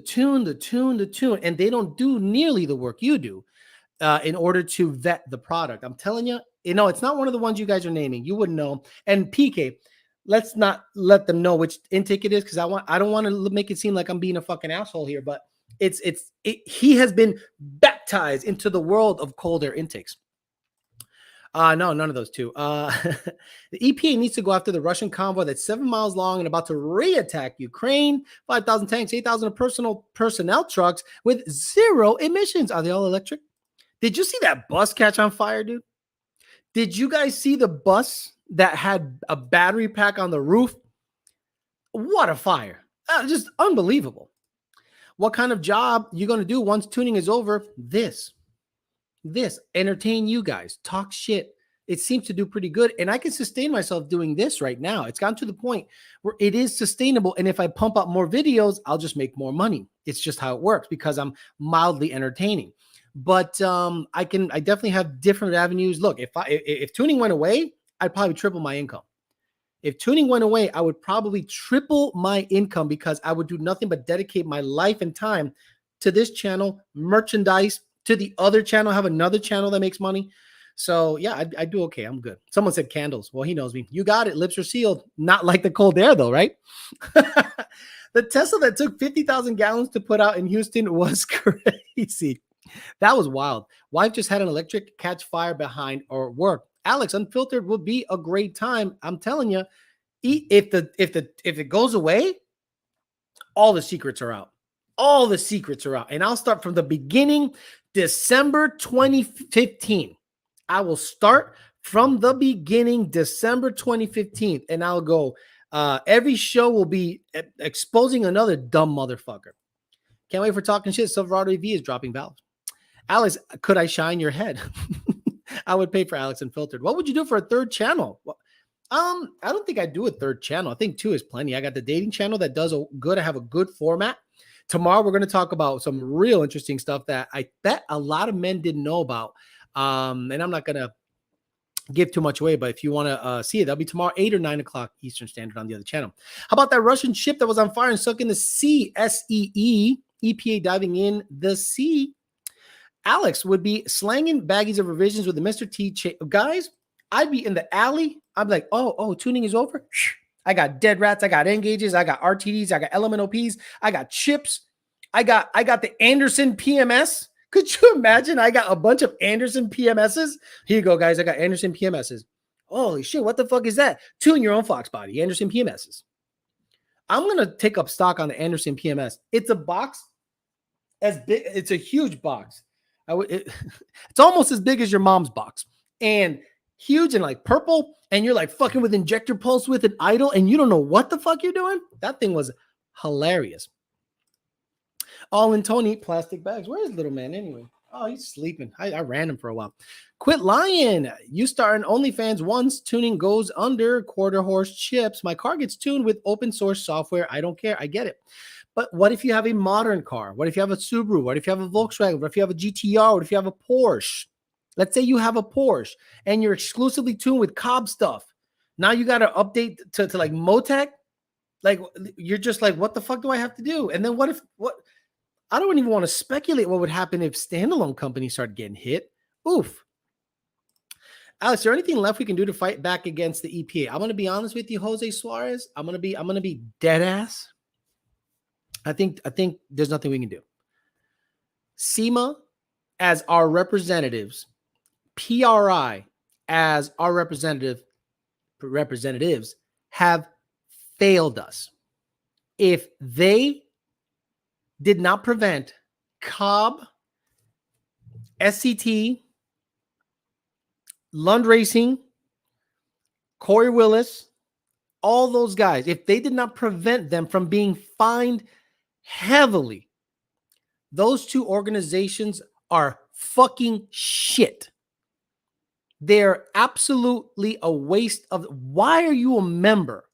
And they don't do nearly the work you do in order to vet the product. I'm telling you, it's not one of the ones you guys are naming. You wouldn't know. And PK, let's not let them know which intake it is because I don't want to make it seem like I'm being a fucking asshole here, but he has been baptized into the world of cold air intakes. No, none of those two. The EPA needs to go after the Russian convoy that's 7 miles long and about to re-attack Ukraine. 5,000 tanks, 8,000 personnel trucks with 0 emissions. Are they all electric? Did you see that bus catch on fire, dude? Did you guys see the bus that had a battery pack on the roof? What a fire. Just unbelievable. What kind of job you going to do once tuning is over? This, entertain you guys, talk shit. It seems to do pretty good. And I can sustain myself doing this right now. It's gotten to the point where it is sustainable. And if I pump out more videos, I'll just make more money. It's just how it works because I'm mildly entertaining. But I definitely have different avenues. Look, if tuning went away, I'd probably triple my income. If tuning went away, I would probably triple my income because I would do nothing but dedicate my life and time to this channel, merchandise, to the other channel, have another channel that makes money. So yeah, I do okay. I'm good. Someone said candles. Well, he knows me. You got it. Lips are sealed. Not like the cold air though, right? The Tesla that took 50,000 gallons to put out in Houston was crazy. That was wild. Wife just had an electric catch fire behind or work. Alex, unfiltered would be a great time. I'm telling you, if it goes away, all the secrets are out. All the secrets are out. And I'll start from the beginning, December 2015. I will start from the beginning, December 2015, and I'll go. Every show will be exposing another dumb motherfucker. Can't wait for talking shit. Silverado EV is dropping valves. Alex, could I shine your head? I would pay for Alex Unfiltered. What would you do for a third channel? I don't think I'd do a third channel. I think 2 is plenty. I got the dating channel that does I have a good format. Tomorrow, we're going to talk about some real interesting stuff that I bet a lot of men didn't know about. And I'm not going to give too much away, but if you want to see it, that'll be tomorrow, 8 or 9 o'clock Eastern Standard on the other channel. How about that Russian ship that was on fire and stuck in the sea? SEE, EPA diving in the sea. Alex would be slanging baggies of revisions with the Mr. T. Guys, I'd be in the alley. I'm like, oh, tuning is over. I got dead rats. I got N-gauges. I got RTDs. I got LMNOPs. I got chips. I got the Anderson PMS. Could you imagine? I got a bunch of Anderson PMSs. Here you go, guys. I got Anderson PMSs. Holy shit. What the fuck is that? Tune your own Fox body. Anderson PMSs. I'm going to take up stock on the Anderson PMS. It's a box as big. It's a huge box. It's almost as big as your mom's box. And huge and like purple, and you're like fucking with injector pulse with an idol, and you don't know what the fuck you're doing. That thing was hilarious. All in Tony plastic bags. Where is little man anyway? Oh, he's sleeping. I ran him for a while. Quit lying. You start an OnlyFans once. Tuning goes under quarter horse chips. My car gets tuned with open source software. I don't care. I get it. But what if you have a modern car? What if you have a Subaru? What if you have a Volkswagen? What if you have a GTR? What if you have a Porsche? Let's say you have a Porsche and you're exclusively tuned with Cobb stuff. Now you got to update to like Motec. Like you're just like, what the fuck do I have to do? And then what? I don't even want to speculate what would happen if standalone companies started getting hit. Oof. Alex, is there anything left we can do to fight back against the EPA? I'm going to be honest with you, Jose Suarez. I'm going to be dead ass. I think there's nothing we can do. SEMA as our representatives, PRI as our representatives have failed us. If they did not prevent Cobb, SCT, Lund Racing, Corey Willis, all those guys, if they did not prevent them from being fined heavily, those two organizations are fucking shit. They're absolutely a waste of. Why are you a member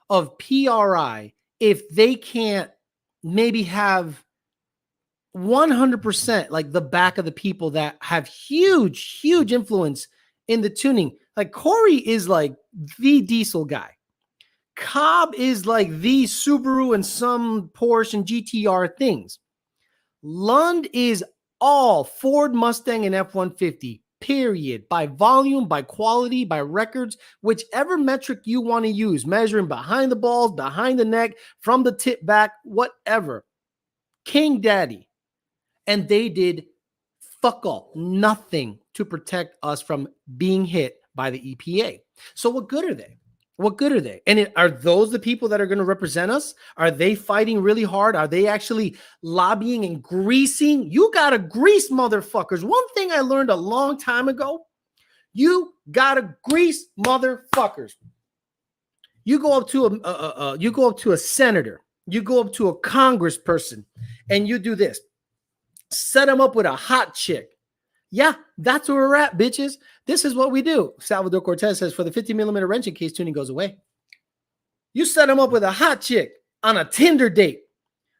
of PRI if they can't maybe have 100% like the back of the people that have huge influence in the tuning? Like Corey is like the diesel guy. Cobb is like the Subaru and some Porsche and GTR things. Lund is all Ford, Mustang, and F-150, period. By volume, by quality, by records, whichever metric you want to use, measuring behind the balls, behind the neck, from the tip back, whatever. King Daddy. And they did fuck all, nothing to protect us from being hit by the EPA. So what good are they? What good are they? And are those the people that are going to represent us? Are they fighting really hard? Are they actually lobbying and greasing? You got to grease motherfuckers. One thing I learned a long time ago, you got to grease motherfuckers. You go up to a senator, you go up to a congressperson, and you do this. Set them up with a hot chick. Yeah, that's where we're at, bitches. This is what we do. Salvador Cortez says, for the 50mm wrench in case tuning goes away. You set them up with a hot chick on a Tinder date.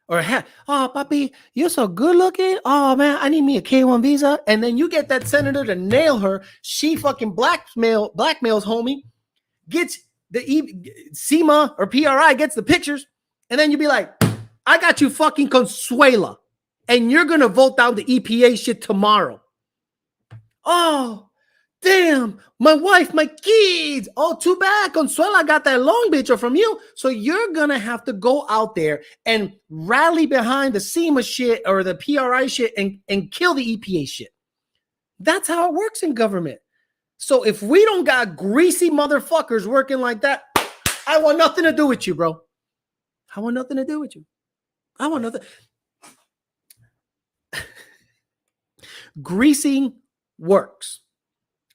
Or, oh, papi, you're so good looking. Oh, man, I need me a K1 visa. And then you get that senator to nail her. She fucking blackmails homie. Gets the SEMA or PRI gets the pictures. And then you be like, I got you fucking Consuela. And you're going to vote down the EPA shit tomorrow. Oh, damn, my wife, my kids. Oh, too bad. Consuela got that long bitch from you. So you're going to have to go out there and rally behind the SEMA shit or the PRI shit and kill the EPA shit. That's how it works in government. So if we don't got greasy motherfuckers working like that, I want nothing to do with you, bro. I want nothing to do with you. I want nothing. Greasing works.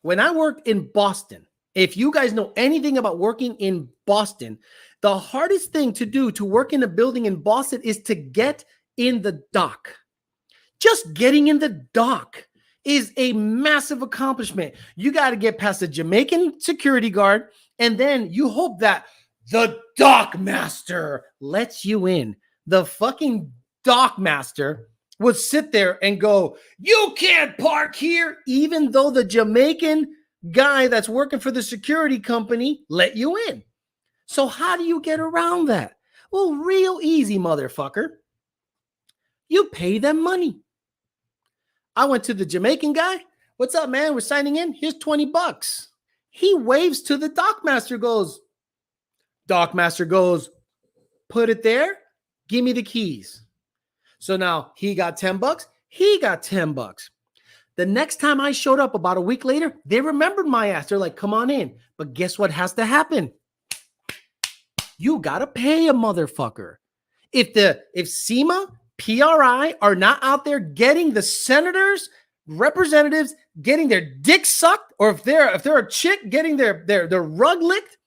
When I worked in Boston, if you guys know anything about working in Boston, the hardest thing to do to work in a building in Boston is to get in the dock. Just getting in the dock is a massive accomplishment. You got to get past the Jamaican security guard, and then you hope that the dock master lets you in. The fucking dock master would sit there and go, you can't park here, even though the Jamaican guy that's working for the security company let you in. So how do you get around that? Well, real easy, motherfucker. You pay them money. I went to the Jamaican guy. What's up, man? We're signing in. Here's $20. He waves to the dockmaster, goes, put it there. Give me the keys. So now he got $10. He got $10. The next time I showed up about a week later, they remembered my ass. They're like, come on in. But guess what has to happen? You got to pay a motherfucker. If SEMA, PRI are not out there getting the senators representatives getting their dick sucked, or if they're a chick getting their rug licked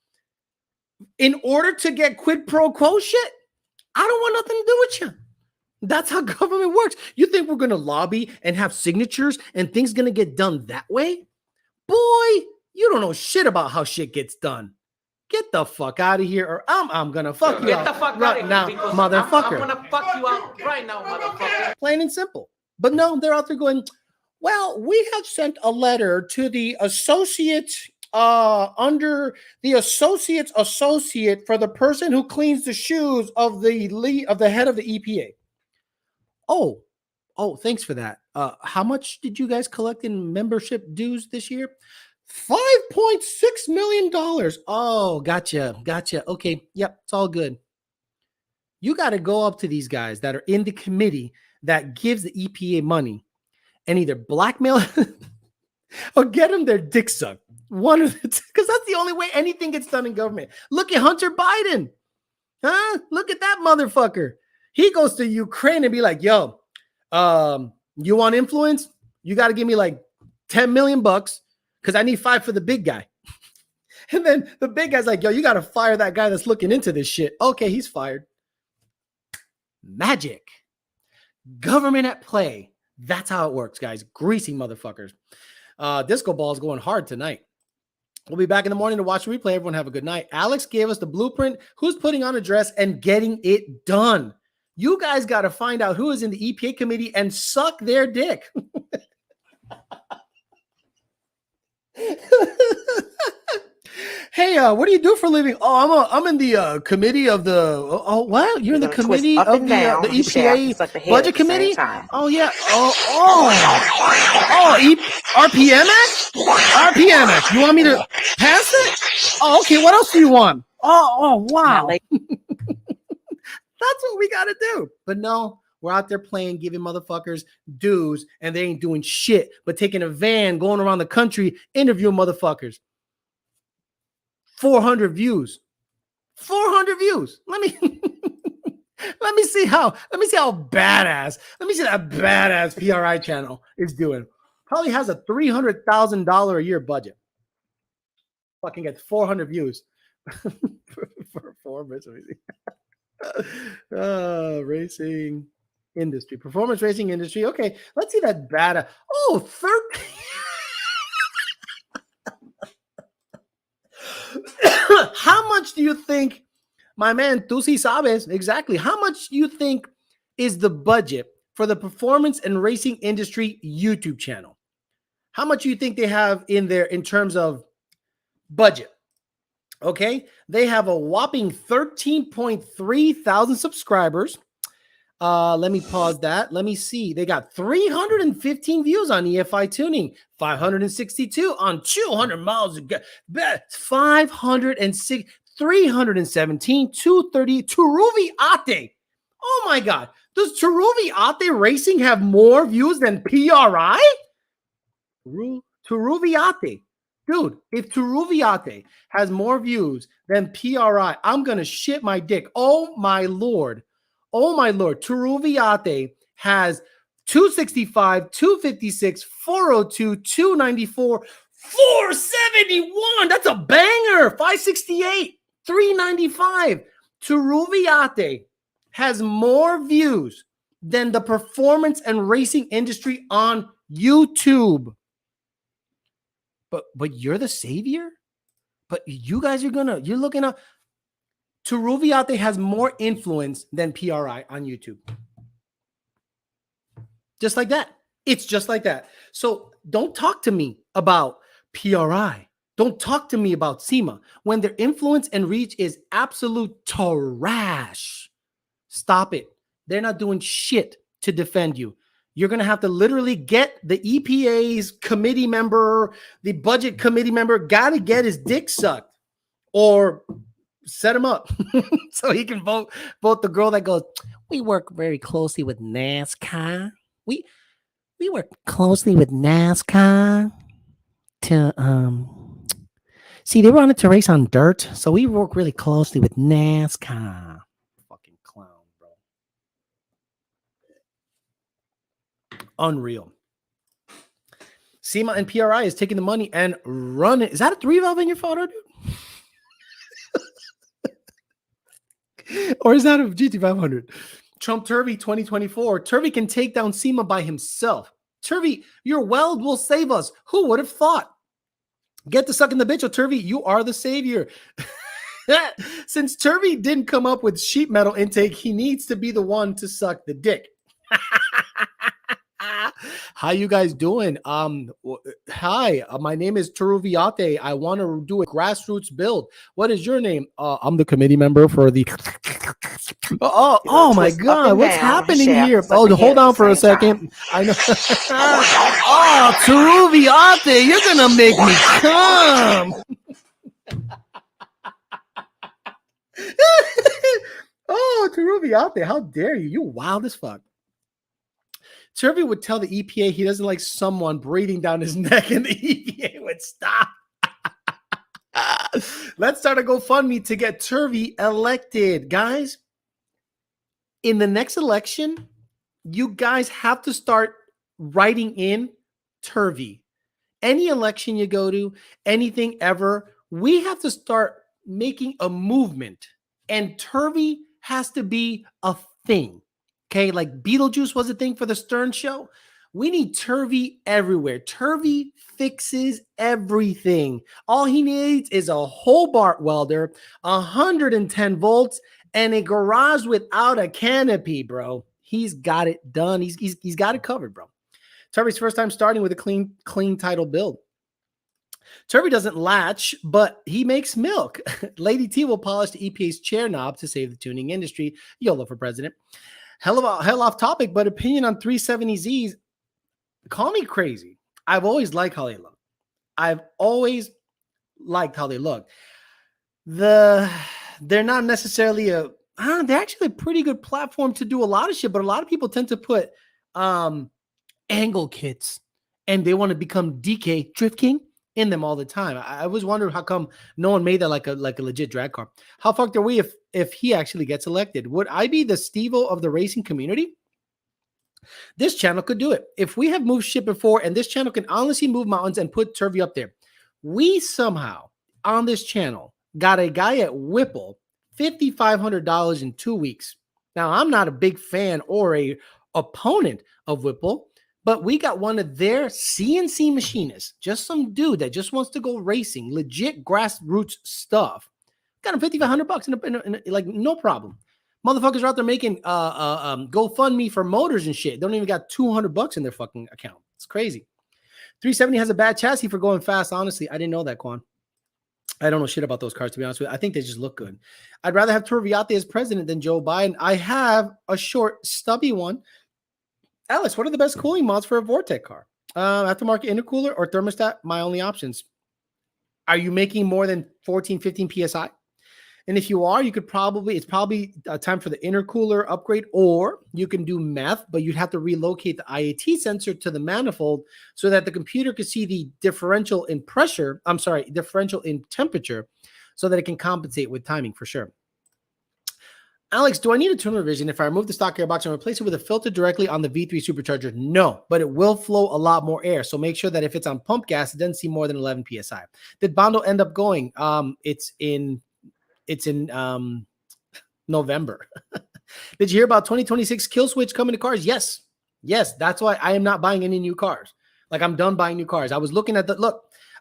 in order to get quid pro quo shit, I don't want nothing to do with you. That's how government works. You think we're going to lobby and have signatures and things going to get done that way? Boy, you don't know shit about how shit gets done. Get the fuck out of here, or I'm going to fuck you out right now, motherfucker. I'm going to fuck you out right now, motherfucker. Plain and simple. But no, they're out there going, well, we have sent a letter to the associate under the associate's associate for the person who cleans the shoes of the head of the EPA. Oh, thanks for that. How much did you guys collect in membership dues this year? $5.6 million. Oh, gotcha. Okay, yep, it's all good. You got to go up to these guys that are in the committee that gives the EPA money and either blackmail or get them their dick sucked. One of the because that's the only way anything gets done in government. Look at Hunter Biden. Huh? Look at that motherfucker. He goes to Ukraine and be like, yo, you want influence? You got to give me like $10 million because I need 5 for the big guy. And then the big guy's like, yo, you got to fire that guy that's looking into this shit. Okay, he's fired. Magic. Government at play. That's how it works, guys. Greasy motherfuckers. Disco ball is going hard tonight. We'll be back in the morning to watch the replay. Everyone have a good night. Alex gave us the blueprint. Who's putting on a dress and getting it done? You guys got to find out who is in the EPA committee and suck their dick. Hey, what do you do for a living? Oh, I'm in the committee of the. Oh, what? You're in the committee of the EPA budget committee? Oh yeah. RPM Act? RPM Act. You want me to pass it? Oh, okay. What else do you want? Oh, wow. That's what we got to do. But no, we're out there playing, giving motherfuckers dues, and they ain't doing shit but taking a van, going around the country, interviewing motherfuckers. 400 views. 400 views. Let me see how badass. Let me see that badass PRI channel is doing. Probably has a $300,000 a year budget. Fucking gets 400 views for performance racing. Racing industry. Performance racing industry. Okay, let's see that badass. Oh, 13. How much do you think, my man, tú sí sabes, exactly, how much do you think is the budget for the performance and racing industry YouTube channel? How much do you think they have in there in terms of budget? Okay, they have a whopping 13.3 thousand subscribers. Let me pause that. Let me see. They got 315 views on EFI Tuning, 562 on 200 miles ago, 506, 317, 230. Turuvi Ate. Oh my God. Does Turuvi Ate Racing have more views than PRI? Turuvi Ate. Dude, if Turuvi Ate has more views than PRI, I'm going to shit my dick. Oh my Lord. Oh my Lord, Turuviate has 265, 256, 402, 294, 471. That's a banger. 568, 395. Turuviate has more views than the performance and racing industry on YouTube. But you're the savior? But you guys you're looking up. Turuviate has more influence than PRI on YouTube. Just like that. It's just like that. So don't talk to me about PRI. Don't talk to me about SEMA when their influence and reach is absolute trash. Stop it. They're not doing shit to defend you. You're going to have to literally get the EPA's committee member, the budget committee member, got to get his dick sucked or set him up so he can vote the girl that goes, we work very closely with NASCAR. We work closely with NASCAR to see, they wanted to race on dirt, so we work really closely with NASCAR. Fucking clown, bro. Unreal. SEMA and PRI is taking the money and running. Is that a 3-valve in your photo, dude? Or is that a GT500? Trump Turvey 2024. Turvey can take down SEMA by himself. Turvey, your weld will save us. Who would have thought? Get the suck in the bitch, Turvey. You are the savior. Since Turvey didn't come up with sheet metal intake, he needs to be the one to suck the dick. How you guys doing? Hi, my name is Turuviate. I want to do a grassroots build. What is your name? I'm the committee member for the. Oh my God! What's happening here? Oh, hold on for a second. I know. Oh, Turuviate, you're gonna make me come. Oh, Turuviate, how dare you? You wild as fuck. Turvey would tell the EPA he doesn't like someone breathing down his neck, and the EPA would stop. Let's start a GoFundMe to get Turvey elected. Guys, in the next election, you guys have to start writing in Turvey. Any election you go to, anything ever, we have to start making a movement, and Turvey has to be a thing. Okay, like Beetlejuice was a thing for the Stern Show. We need Turvey everywhere. Turvey fixes everything. All he needs is a Hobart welder, 110 volts, and a garage without a canopy, bro. He's got it done. He's got it covered, bro. Turvey's first time starting with a clean title build. Turvey doesn't latch, but he makes milk. Lady T will polish the EPA's chair knob to save the tuning industry. YOLO for president. Hell off topic, but opinion on 370Zs. Call me crazy. I've always liked how they look. They're not necessarily they're actually a pretty good platform to do a lot of shit, but a lot of people tend to put angle kits and they want to become DK Drift King in them all the time. I always wonder how come no one made that like a legit drag car. How fucked are we if he actually gets elected? Would I be the Steve-O of the racing community? This channel could do it. If we have moved shit before and this channel can honestly move mountains and put Turvey up there, we somehow on this channel got a guy at Whipple $5,500 in 2 weeks. Now, I'm not a big fan or a opponent of Whipple, but we got one of their CNC machinists, just some dude that just wants to go racing, legit grassroots stuff. Got him $5,500 in like no problem. Motherfuckers are out there making GoFundMe for motors and shit. They don't even got $200 in their fucking account. It's crazy. 370 has a bad chassis for going fast. Honestly, I didn't know that, Quan. I don't know shit about those cars, to be honest with you. I think they just look good. I'd rather have Turviate as president than Joe Biden. I have a short, stubby one. Alex, what are the best cooling mods for a Vortec car? Aftermarket intercooler or thermostat? My only options. Are you making more than 14, 15 PSI? And if you are, it's probably time for the intercooler upgrade, or you can do meth, but you'd have to relocate the IAT sensor to the manifold so that the computer could see the differential in temperature so that it can compensate with timing for sure. Alex, do I need a tune revision if I remove the stock airbox and replace it with a filter directly on the V3 supercharger? No, but it will flow a lot more air. So make sure that if it's on pump gas, it doesn't see more than 11 PSI. Did Bondo end up going? It's in November. Did you hear about 2026 kill switch coming to cars? Yes. That's why I am not buying any new cars. Like, I'm done buying new cars. I was looking at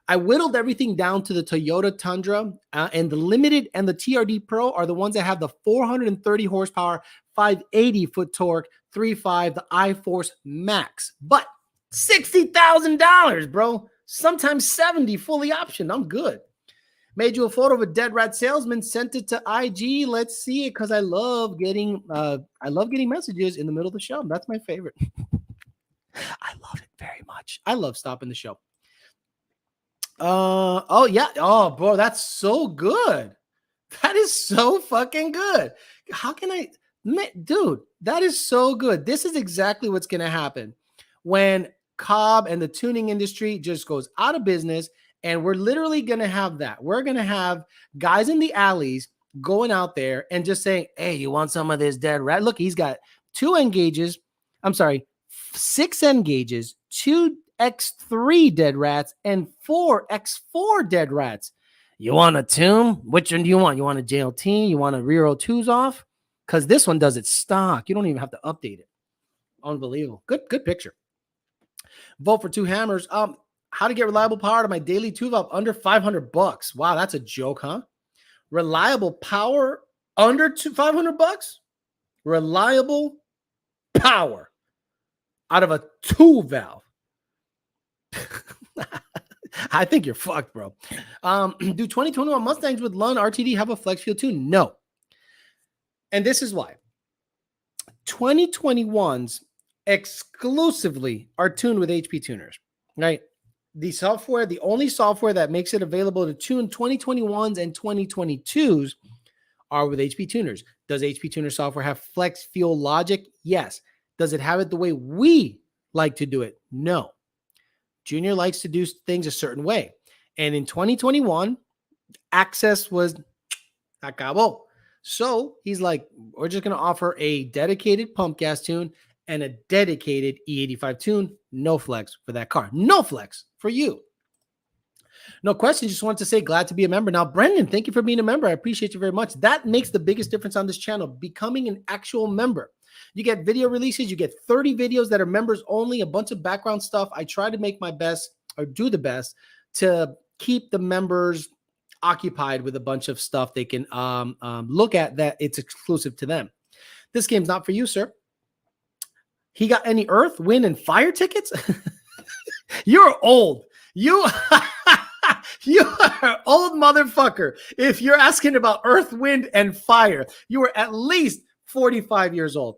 I whittled everything down to the Toyota Tundra, and the Limited and the TRD Pro are the ones that have the 430 horsepower, 580 foot torque, 3.5, the iForce Max. But $60,000, bro. Sometimes 70 fully optioned. I'm good. Made you a photo of a dead rat salesman, sent it to IG. Let's see it, because I love getting messages in the middle of the show. That's my favorite. I love it very much. I love stopping the show. Oh yeah. Oh, bro, that's so good. That is so fucking good. How can dude, that is so good. This is exactly what's going to happen when Cobb and the tuning industry just goes out of business. And we're literally going to have that. We're going to have guys in the alleys going out there and just saying, hey, you want some of this dead rat? Look, he's got 6 N gauges, 2 X3 dead rats, and 4 X4 dead rats. You want a tune? Which one do you want? You want a JLT? You want a rear O2s off? Because this one does it stock. You don't even have to update it. Unbelievable. Good picture. Vote for 2 hammers. How to get reliable power to my daily 2-valve under $500. Wow, that's a joke, huh? Reliable power under $500? Reliable power out of a 2-valve. I think you're fucked, bro. Do 2021 Mustangs with Lund RTD have a flex fuel tune? No. And this is why. 2021s exclusively are tuned with HP tuners, right? The only software that makes it available to tune 2021s and 2022s are with HP tuners. Does HP tuner software have flex fuel logic? Yes. Does it have it the way we like to do it? No. Junior likes to do things a certain way. And in 2021, access was acabó. So he's like, we're just going to offer a dedicated pump gas tune and a dedicated E85 tune. No flex for that car. No flex for you. No question. Just wanted to say glad to be a member. Now, Brendan, thank you for being a member. I appreciate you very much. That makes the biggest difference on this channel, becoming an actual member. You get video releases. You get 30 videos that are members only, a bunch of background stuff. I try to make my best or do the best to keep the members occupied with a bunch of stuff they can look at that it's exclusive to them. This game's not for you, sir. He got any earth, wind, and fire tickets? You're old. You are old motherfucker. If you're asking about earth, wind, and fire, you are at least 45 years old.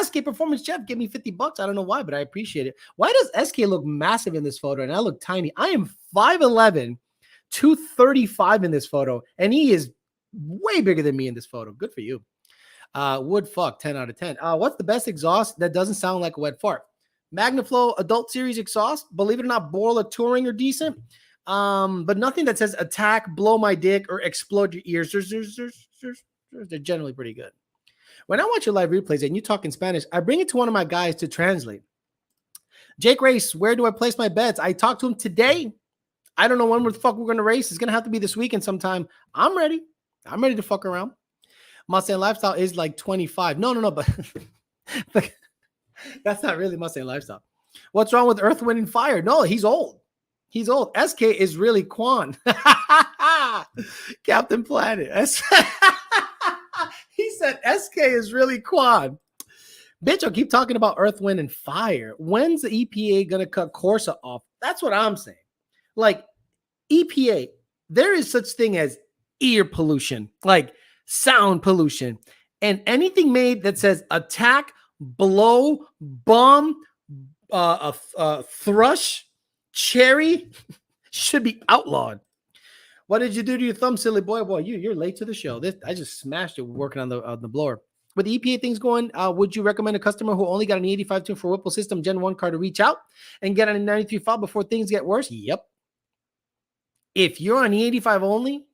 SK Performance Jeff, give me $50. I don't know why, but I appreciate it. Why does SK look massive in this photo and I look tiny? I am 5'11", 235 in this photo, and he is way bigger than me in this photo. Good for you. Wood fuck, 10 out of 10. What's the best exhaust that doesn't sound like a wet fart? Magnaflow Adult Series exhaust. Believe it or not, Borla Touring are decent. But nothing that says attack, blow my dick, or explode your ears. They're generally pretty good. When I watch your live replays and you talk in Spanish, I bring it to one of my guys to translate. Jake Race, where do I place my bets? I talked to him today. I don't know when the fuck we're going to race. It's going to have to be this weekend sometime. I'm ready. I'm ready to fuck around. Mustang Lifestyle is like 25. No, but that's not really Mustang Lifestyle. What's wrong with Earth, Wind, and Fire? No, he's old. He's old. SK is really Quan. Captain Planet. He said SK is really Quan. Bitch, I'll keep talking about Earth, Wind, and Fire. When's the EPA going to cut Corsa off? That's what I'm saying. Like, EPA, there is such thing as ear pollution, like sound pollution. And anything made that says attack, blow, bomb, thrush, cherry should be outlawed. What did you do to your thumb, silly boy? Boy, you're late to the show. I just smashed it working on the blower. With the EPA things going, would you recommend a customer who only got an 85 tune for Whipple System Gen 1 car to reach out and get on a 93 file before things get worse? Yep. If you're on E85 only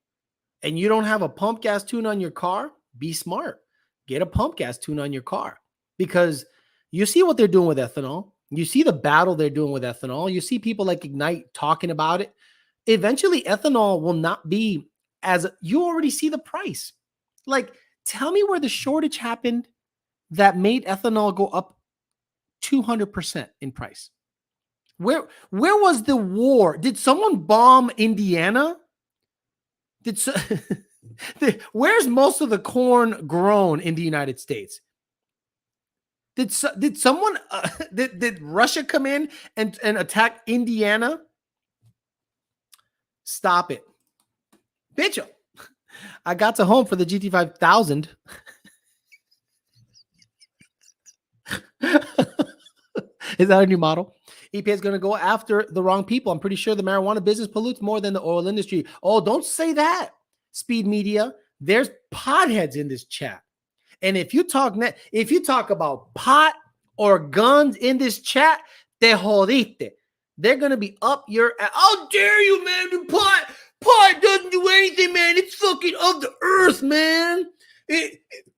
and you don't have a pump gas tune on your car, be smart. Get a pump gas tune on your car, because you see what they're doing with ethanol. You see the battle they're doing with ethanol. You see people like Ignite talking about it. Eventually, ethanol will not be as you already see the price. Like, tell me where the shortage happened that made ethanol go up 200% in price. Where was the war? Did someone bomb Indiana? Where's most of the corn grown in the United States? Did someone did Russia come in and attack Indiana? Stop it, bitch! I got to home for the GT5000. Is that a new model? EPA is going to go after the wrong people. I'm pretty sure the marijuana business pollutes more than the oil industry. Oh, don't say that, Speed Media. There's potheads in this chat. And if you talk about pot or guns in this chat, te jodiste. They're going to be up your ass. How dare you, man? Pot doesn't do anything, man. It's fucking of the earth, man.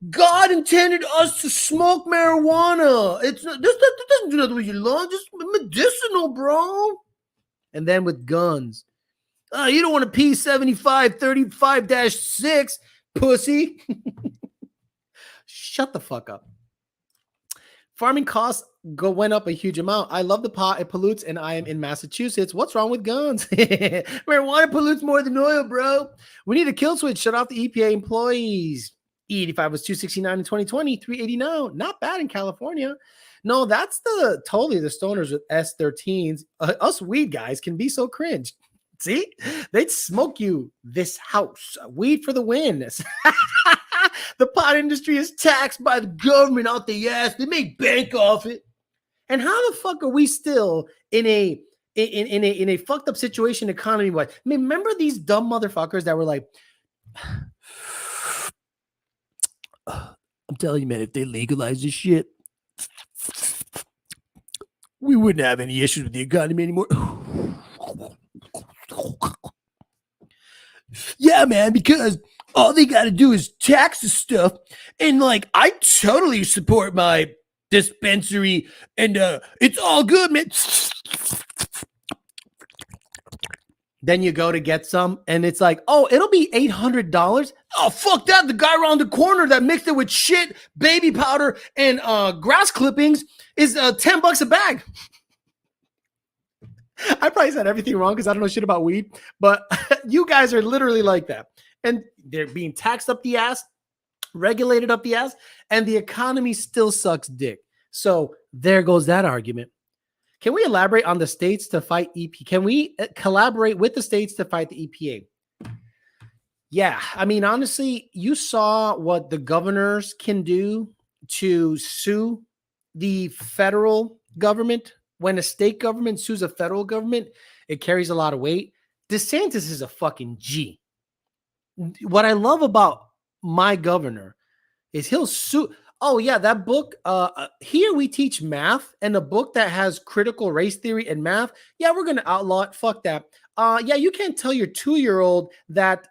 God intended us to smoke marijuana. It's not, this doesn't do nothing with your lungs. It's medicinal, bro. And then with guns. You don't want a P75 35-6, pussy. Shut the fuck up. Farming costs went up a huge amount. I love the pot. It pollutes, and I am in Massachusetts. What's wrong with guns? Marijuana pollutes more than oil, bro. We need a kill switch. Shut off the EPA employees. E85 was 269 in 2020, 380 now. Not bad in California. No, that's totally the stoners with S13s. Us weed guys can be so cringe. See, they'd smoke you this house. Weed for the win. The pot industry is taxed by the government out the ass. They make bank off it. And how the fuck are we still in a fucked up situation economy wise? I mean, remember these dumb motherfuckers that were like, I'm telling you, man, if they legalize this shit, we wouldn't have any issues with the economy anymore. Yeah, man, because all they got to do is tax the stuff. And like, I totally support my dispensary and it's all good, man. Then you go to get some and it's like, oh, it'll be $800. Oh, fuck that. The guy around the corner that mixed it with shit, baby powder, and grass clippings is $10 a bag. I probably said everything wrong because I don't know shit about weed, but you guys are literally like that. And they're being taxed up the ass, regulated up the ass, and the economy still sucks dick. So there goes that argument. Can we elaborate on the states to fight EPA? Can we collaborate with the states to fight the EPA? Yeah, I mean, honestly, you saw what the governors can do to sue the federal government. When a state government sues a federal government, it carries a lot of weight. DeSantis is a fucking G. What I love about my governor is he'll sue. Oh, yeah, that book. Here we teach math, and a book that has critical race theory and math. Yeah, we're going to outlaw it. Fuck that. Yeah, you can't tell your 2-year-old that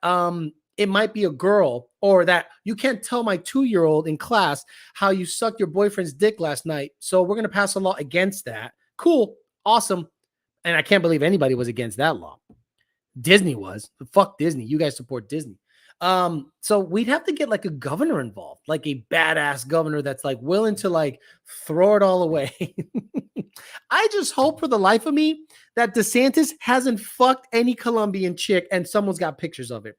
it might be a girl, or that you can't tell my 2-year-old in class how you sucked your boyfriend's dick last night. So we're going to pass a law against that. Cool. Awesome. And I can't believe anybody was against that law. Disney was. Fuck Disney. You guys support Disney. So we'd have to get like a governor involved, like a badass governor that's like willing to like throw it all away. I just hope for the life of me that DeSantis hasn't fucked any Colombian chick and someone's got pictures of it.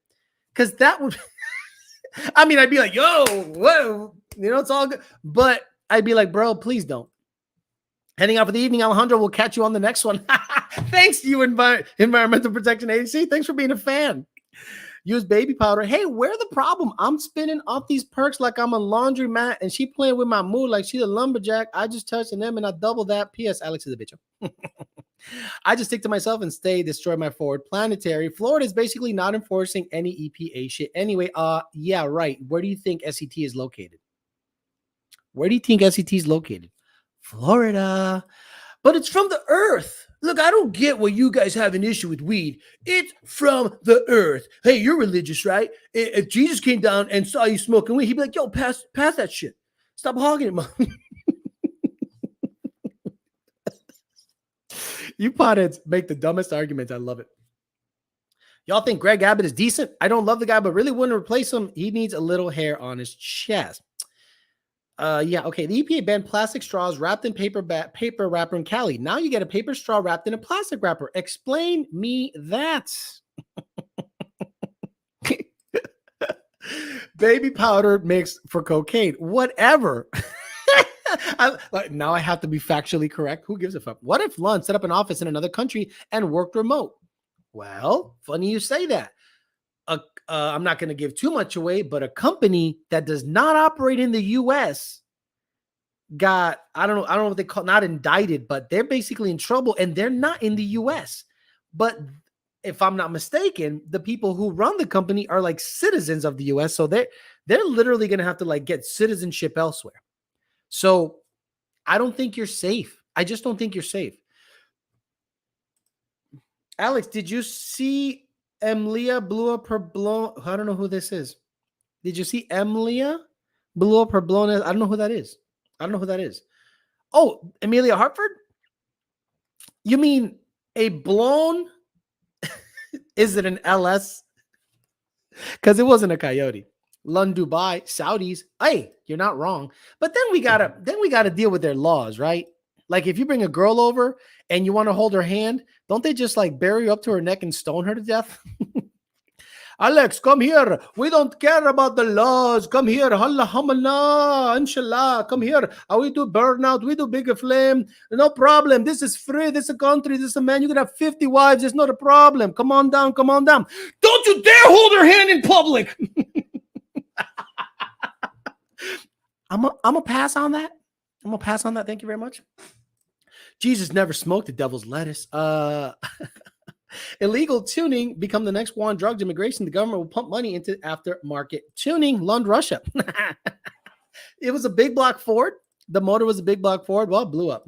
Cause that would, I mean, I'd be like, yo, whoa, you know, it's all good. But I'd be like, bro, please don't. Heading out for the evening, Alejandro. We'll catch you on the next one. Thanks, you Environmental Protection Agency. Thanks for being a fan. Use baby powder. Hey, where's the problem? I'm spinning off these perks like I'm a laundromat, and she playing with my mood like she's a lumberjack. I just touched them, and I double that. P.S. Alex is a bitch. I just stick to myself and destroy my forward planetary. Florida is basically not enforcing any EPA shit. Anyway, yeah, right. Where do you think SET is located? Where do you think SET is located? Florida. But it's from the earth. Look, I don't get why you guys have an issue with weed. It's from the earth. Hey, you're religious, right? If Jesus came down and saw you smoking weed, he'd be like, yo, pass that shit. Stop hogging it, man. You potheads make the dumbest arguments. I love it. Y'all think Greg Abbott is decent? I don't love the guy, but really wouldn't replace him. He needs a little hair on his chest. Yeah, okay. The EPA banned plastic straws wrapped in paper wrapper in Cali. Now you get a paper straw wrapped in a plastic wrapper. Explain me that. Baby powder mixed for cocaine. Whatever. Now I have to be factually correct. Who gives a fuck? What if Lund set up an office in another country and worked remote? Well, funny you say that. I'm not going to give too much away, but a company that does not operate in the U.S. got, I don't know what they call, not indicted, but they're basically in trouble, and they're not in the U.S. But if I'm not mistaken, the people who run the company are like citizens of the U.S., so they're literally going to have to like get citizenship elsewhere. So I don't think you're safe. I just don't think you're safe. Alex, did you see Emlia Blua per Blon? I don't know who this is. Did you see Emilia blew up her blown ass? I don't know who that is. Oh, Amelia Hartford? You mean a blown? Is it an LS? Because it wasn't a coyote. London, Dubai, Saudis. Hey, you're not wrong. But then we gotta deal with their laws, right? Like if you bring a girl over and you want to hold her hand, don't they just like bury you up to her neck and stone her to death? Alex, come here. We don't care about the laws. Come here. Allah, hamala, inshallah. Come here. We do burnout. We do bigger flame. No problem. This is free. This is a country. This is a man. You can have 50 wives. It's not a problem. Come on down. Come on down. Don't you dare hold her hand in public. I'm gonna pass on that. Thank you very much. Jesus never smoked the devil's lettuce. Illegal tuning become the next war on drugs immigration. The government will pump money into aftermarket tuning. Lund, Russia. It was a big block Ford. The motor was a big block Ford. Well, it blew up.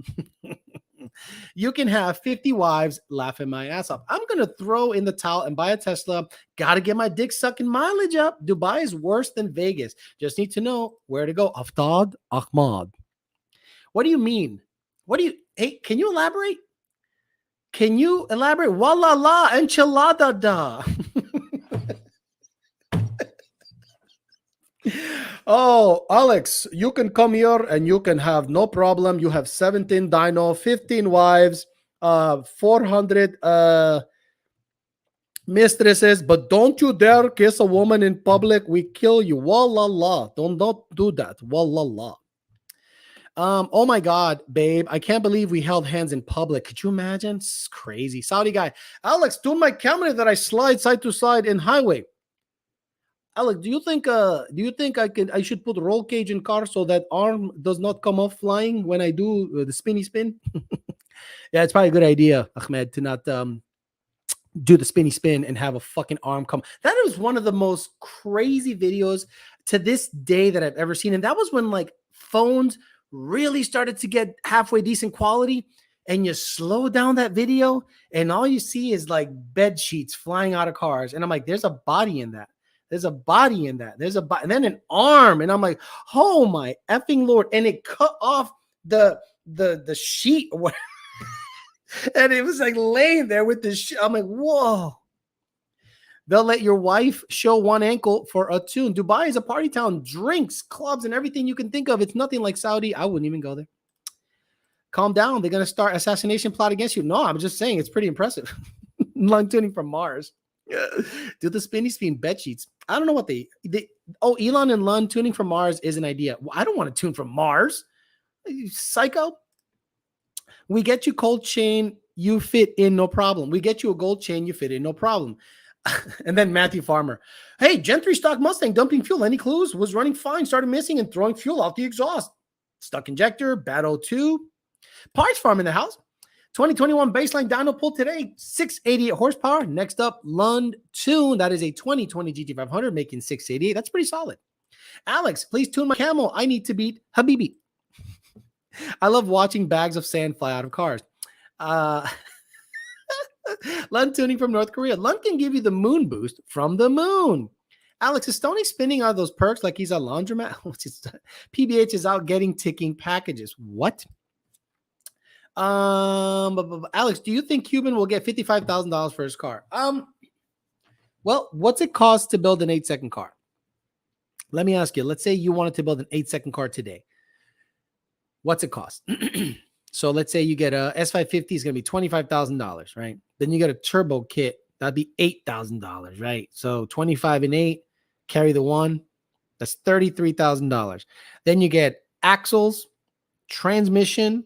You can have 50 wives laughing my ass off. I'm going to throw in the towel and buy a Tesla. Got to get my dick sucking mileage up. Dubai is worse than Vegas. Just need to know where to go. Aftad Ahmad. What do you mean? Hey, can you elaborate? Walla la enchilada da. Oh, Alex, you can come here and you can have no problem. You have 17 dino, 15 wives, 400 mistresses, but don't you dare kiss a woman in public. We kill you. Walla la. Don't do that. Walla la. Oh my God, babe. I can't believe we held hands in public. Could you imagine? It's crazy. Saudi guy. Alex, do my camera that I slide side to side in highway. Alex, do you think I should put roll cage in car so that arm does not come off flying when I do the spinny spin? Yeah, it's probably a good idea, Ahmed, to not do the spinny spin and have a fucking arm come. That is one of the most crazy videos to this day that I've ever seen. And that was when like phones really started to get halfway decent quality, and you slow down that video and all you see is like bed sheets flying out of cars. And I'm like, there's a body in that. There's a body in that. There's a body, and then an arm. And I'm like, oh my effing Lord. And it cut off the sheet. And it was like laying there with this shit. I'm like, whoa. They'll let your wife show one ankle for a tune. Dubai is a party town. Drinks, clubs, and everything you can think of. It's nothing like Saudi. I wouldn't even go there. Calm down. They're going to start assassination plot against you. No, I'm just saying it's pretty impressive. Lung tuning from Mars. Do the spinny spin bed sheets. I don't know what they Elon and Lund tuning from Mars is an idea. Well, I don't want to tune from Mars. Are you psycho? We get you cold chain. You fit in no problem. We get you a gold chain. You fit in no problem. And then Matthew Farmer. Hey, Gen 3 stock Mustang dumping fuel. Any clues? Was running fine, started missing and throwing fuel out the exhaust. Stuck injector, bad O2. Parts farm in the house. 2021 baseline dyno pull today, 688 horsepower. Next up, Lund Tune. That is a 2020 GT500 making 688. That's pretty solid. Alex, please tune my camel. I need to beat Habibi. I love watching bags of sand fly out of cars. Lund tuning from North Korea. Lund can give you the moon boost from the moon. Alex, is Stoney spinning out of those perks like he's a laundromat? PBH is out getting ticking packages. What? Alex, do you think Cuban will get $55,000 for his car? Well, what's it cost to build an 8-second car? Let me ask you. Let's say you wanted to build an 8-second car today. What's it cost? So let's say you get a S550 is going to be $25,000, right? Then you get a turbo kit. That'd be $8,000, right? So 25 and 8, carry the 1. That's $33,000. Then you get axles, transmission,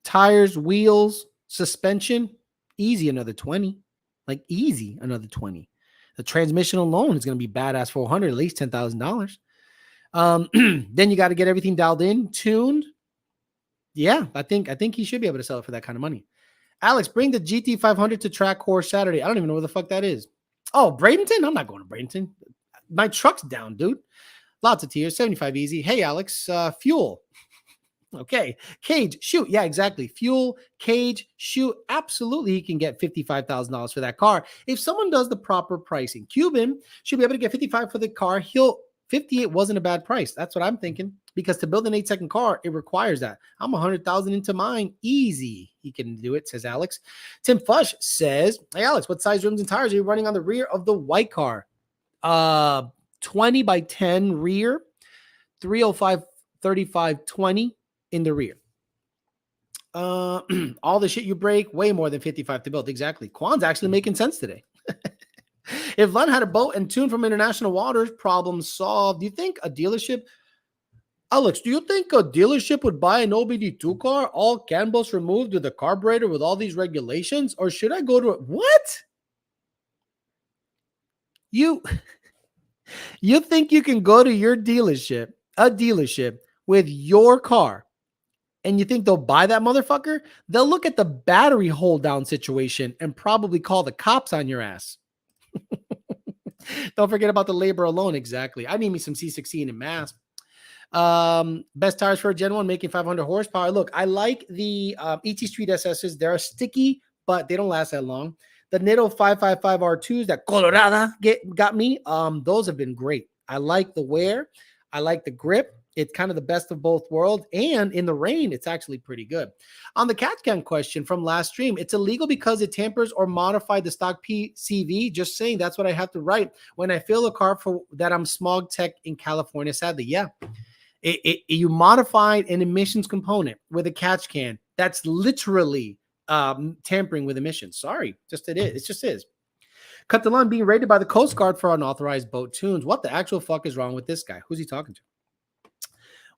tires, wheels, suspension. Easy, another 20. Like easy, another 20. The transmission alone is going to be badass 400, at least $10,000. Then you got to get everything dialed in, tuned. Yeah, I think he should be able to sell it for that kind of money. Alex, bring the GT500 to Track Course Saturday. I don't even know where the fuck that is. Oh, Bradenton? I'm not going to Bradenton. My truck's down, dude. Lots of tears. 75 easy. Hey, Alex, fuel. Okay. Cage, shoot. Yeah, exactly. Fuel, cage, shoot. Absolutely, he can get $55,000 for that car. If someone does the proper pricing, Cuban should be able to get 55 for the car. 58 wasn't a bad price. That's what I'm thinking. Because to build an 8-second car, it requires that. I'm 100,000 into mine. Easy. He can do it, says Alex. Tim Fush says, hey, Alex, what size rims and tires are you running on the rear of the white car? 20 by 10 rear, 305, 35, 20 in the rear. All the shit you break, way more than 55 to build. Exactly. Quan's actually making sense today. If Lund had a boat and tuned from international waters, problem solved. Do you think a dealership, Alex, do you think a dealership would buy an OBD2 car, all CAN bus removed with a carburetor with all these regulations? Or should I go to what? You think you can go to your dealership, a dealership with your car, and you think they'll buy that motherfucker? They'll look at the battery hold down situation and probably call the cops on your ass. Don't forget about the labor alone. Exactly. I need me some C16 in mass. Best tires for a Gen 1 making 500 horsepower. Look, I like the ET Street SSs. They're sticky, but they don't last that long. The Nitto 555 R2s that Colorado got me. Those have been great. I like the wear. I like the grip. It's kind of the best of both worlds. And in the rain, it's actually pretty good. On the CAT scan question from last stream, it's illegal because it tampers or modified the stock PCV. Just saying, that's what I have to write when I fill a car for that I'm smog tech in California. Sadly, yeah. You modified an emissions component with a catch can. That's literally tampering with emissions. Sorry, just it is. It just is. Cut the line being raided by the Coast Guard for unauthorized boat tunes. What the actual fuck is wrong with this guy? Who's he talking to?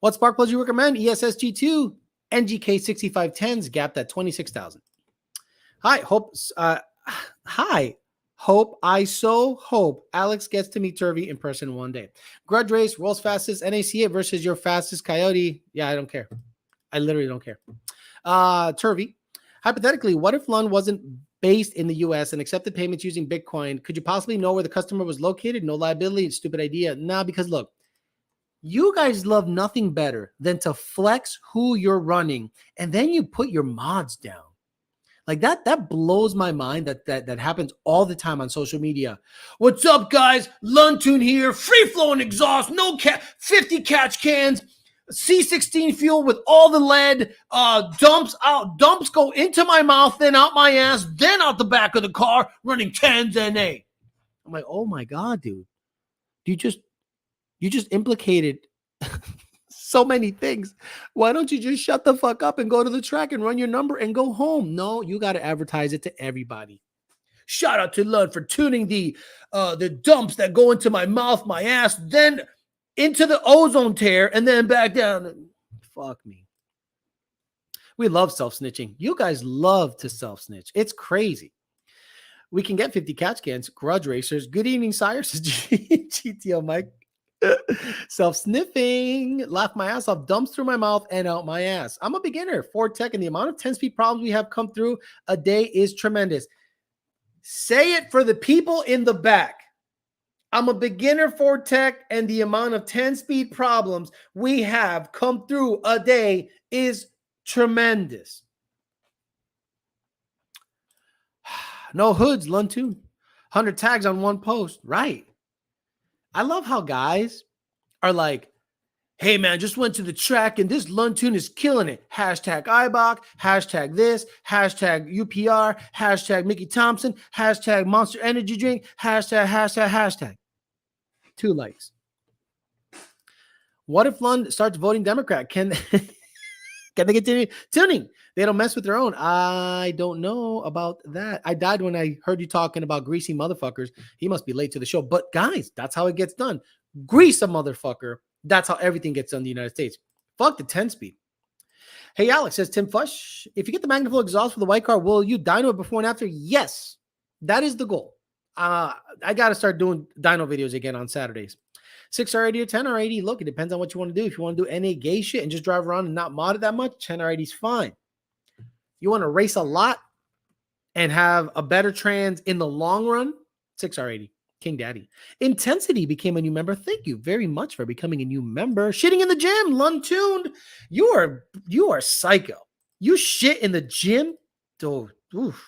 What spark plugs you recommend? ESSG2, NGK 6510s, gapped at 26,000. Hi, hope Alex gets to meet Turvey in person one day. Grudge race, world's fastest NACA versus your fastest Coyote. Yeah, I don't care. I literally don't care. Turvey, hypothetically, what if Lund wasn't based in the US and accepted payments using Bitcoin? Could you possibly know where the customer was located? No liability. Stupid idea. Nah, because look, you guys love nothing better than to flex who you're running, and then you put your mods down. Like that blows my mind that happens all the time on social media. What's up, guys? Luntune here, free flowing exhaust, no 50 catch cans, C16 fuel with all the lead, dumps go into my mouth, then out my ass, then out the back of the car, running 10s NA. I'm like, oh my God, dude. You just implicated so many things. Why don't you just shut the fuck up and go to the track and run your number and go home? No, you got to advertise it to everybody. Shout out to Lund for tuning the dumps that go into my mouth, my ass, then into the ozone tear, and then back down. Fuck me. We love self-snitching. You guys love to self-snitch. It's crazy. We can get 50 catch cans. Grudge racers. Good evening, sire. GTO Mike. Self-sniffing. Laugh my ass off. Dumps through my mouth and out my ass. I'm a beginner. Ford Tech, and the amount of 10-speed problems we have come through a day is tremendous. Say it for the people in the back. I'm a beginner Ford Tech, and the amount of 10-speed problems we have come through a day is tremendous. No hoods, Luntune. 100 tags on one post. Right. I love how guys are like, hey, man, just went to the track, and this Luntune is killing it. Hashtag IBOC, hashtag this, hashtag UPR, hashtag Mickey Thompson, hashtag Monster Energy Drink, hashtag. 2 likes. What if Lund starts voting Democrat? Can they get tuning? They don't mess with their own. I don't know about that. I died when I heard you talking about greasy motherfuckers. He must be late to the show. But guys, that's how it gets done. Grease a motherfucker. That's how everything gets done in the United States. Fuck the 10-speed. Hey, Alex, says Tim Fush. If you get the Magnaflow exhaust for the white car, will you dyno it before and after? Yes. That is the goal. I got to start doing dyno videos again on Saturdays. 6R80 or 10R80. Look, it depends on what you want to do. If you want to do NA gay shit and just drive around and not mod it that much, 10R80 is fine. You want to race a lot and have a better trans in the long run, 6R80. King Daddy. Intensity became a new member. Thank you very much for becoming a new member. Shitting in the gym, Luntuned. You are psycho. You shit in the gym? Oh, oof.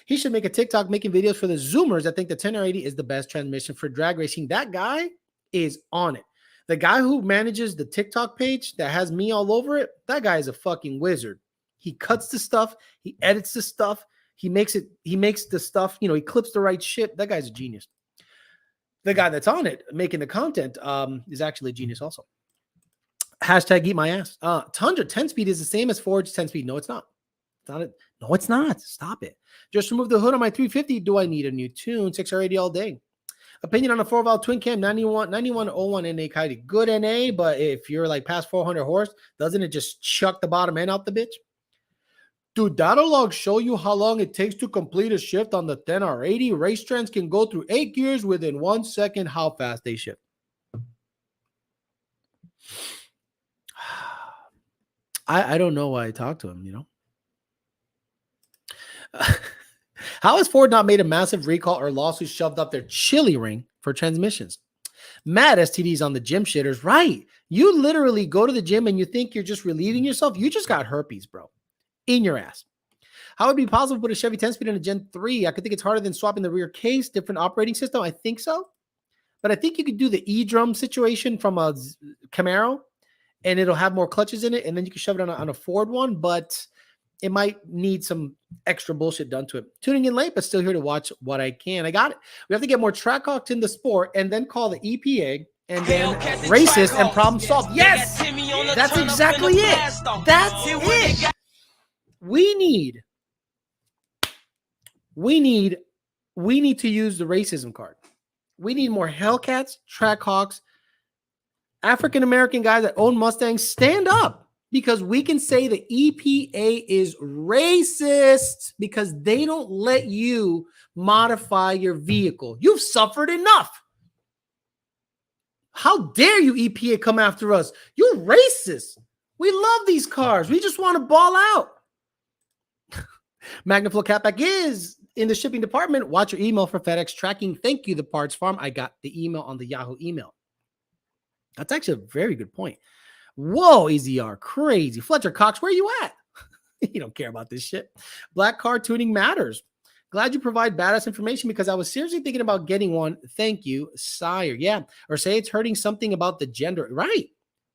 He should make a TikTok making videos for the Zoomers that think the 1080 is the best transmission for drag racing. That guy is on it. The guy who manages the TikTok page that has me all over it, that guy is a fucking wizard. He cuts the stuff. He edits the stuff. He makes the stuff, he clips the right shit. That guy's a genius. The guy that's on it, making the content, is actually a genius also. Hashtag eat my ass. Tundra 10 speed is the same as Forge 10 speed. No, it's not. It's not it. No, it's not. Stop it. Just remove the hood on my 350. Do I need a new tune? 6R80 all day. Opinion on a 4-valve twin cam 9101 NA Coyote. Good NA, but if you're like past 400 horse, doesn't it just chuck the bottom end out the bitch? Dude, that'll log show you how long it takes to complete a shift on the 10R80. Race trends can go through 8 gears within 1 second. How fast they shift. I don't know why I talked to him, How has Ford not made a massive recall or lawsuit shoved up their chili ring for transmissions? Mad STDs on the gym shitters. Right. You literally go to the gym and you think you're just relieving yourself. You just got herpes, bro. In your ass. How would it be possible to put a Chevy 10-speed in a Gen 3? I could think it's harder than swapping the rear case, different operating system. I think so. But I think you could do the E-drum situation from a Camaro, and it'll have more clutches in it, and then you can shove it on a Ford one, but it might need some extra bullshit done to it. Tuning in late, but still here to watch what I can. I got it. We have to get more Trackhawks in the sport and then call the EPA and then racist and problem solved. Yes! That's exactly it. That's it. We need to use the racism card. We need more Hellcats, Trackhawks, African-American guys that own Mustangs. Stand up, because we can say the EPA is racist because they don't let you modify your vehicle. You've suffered enough. How dare you, EPA, come after us? You're racist. We love these cars. We just want to ball out. Magnaflow Catback is in the shipping department. Watch your email for FedEx tracking. Thank you, the Parts Farm. I got the email on the Yahoo email. That's actually a very good point. Whoa, EZR, crazy. Fletcher Cox, where are you at? You don't care about this shit. Black car tuning matters. Glad you provide badass information because I was seriously thinking about getting one. Thank you, sire. Yeah, or say it's hurting something about the gender. Right.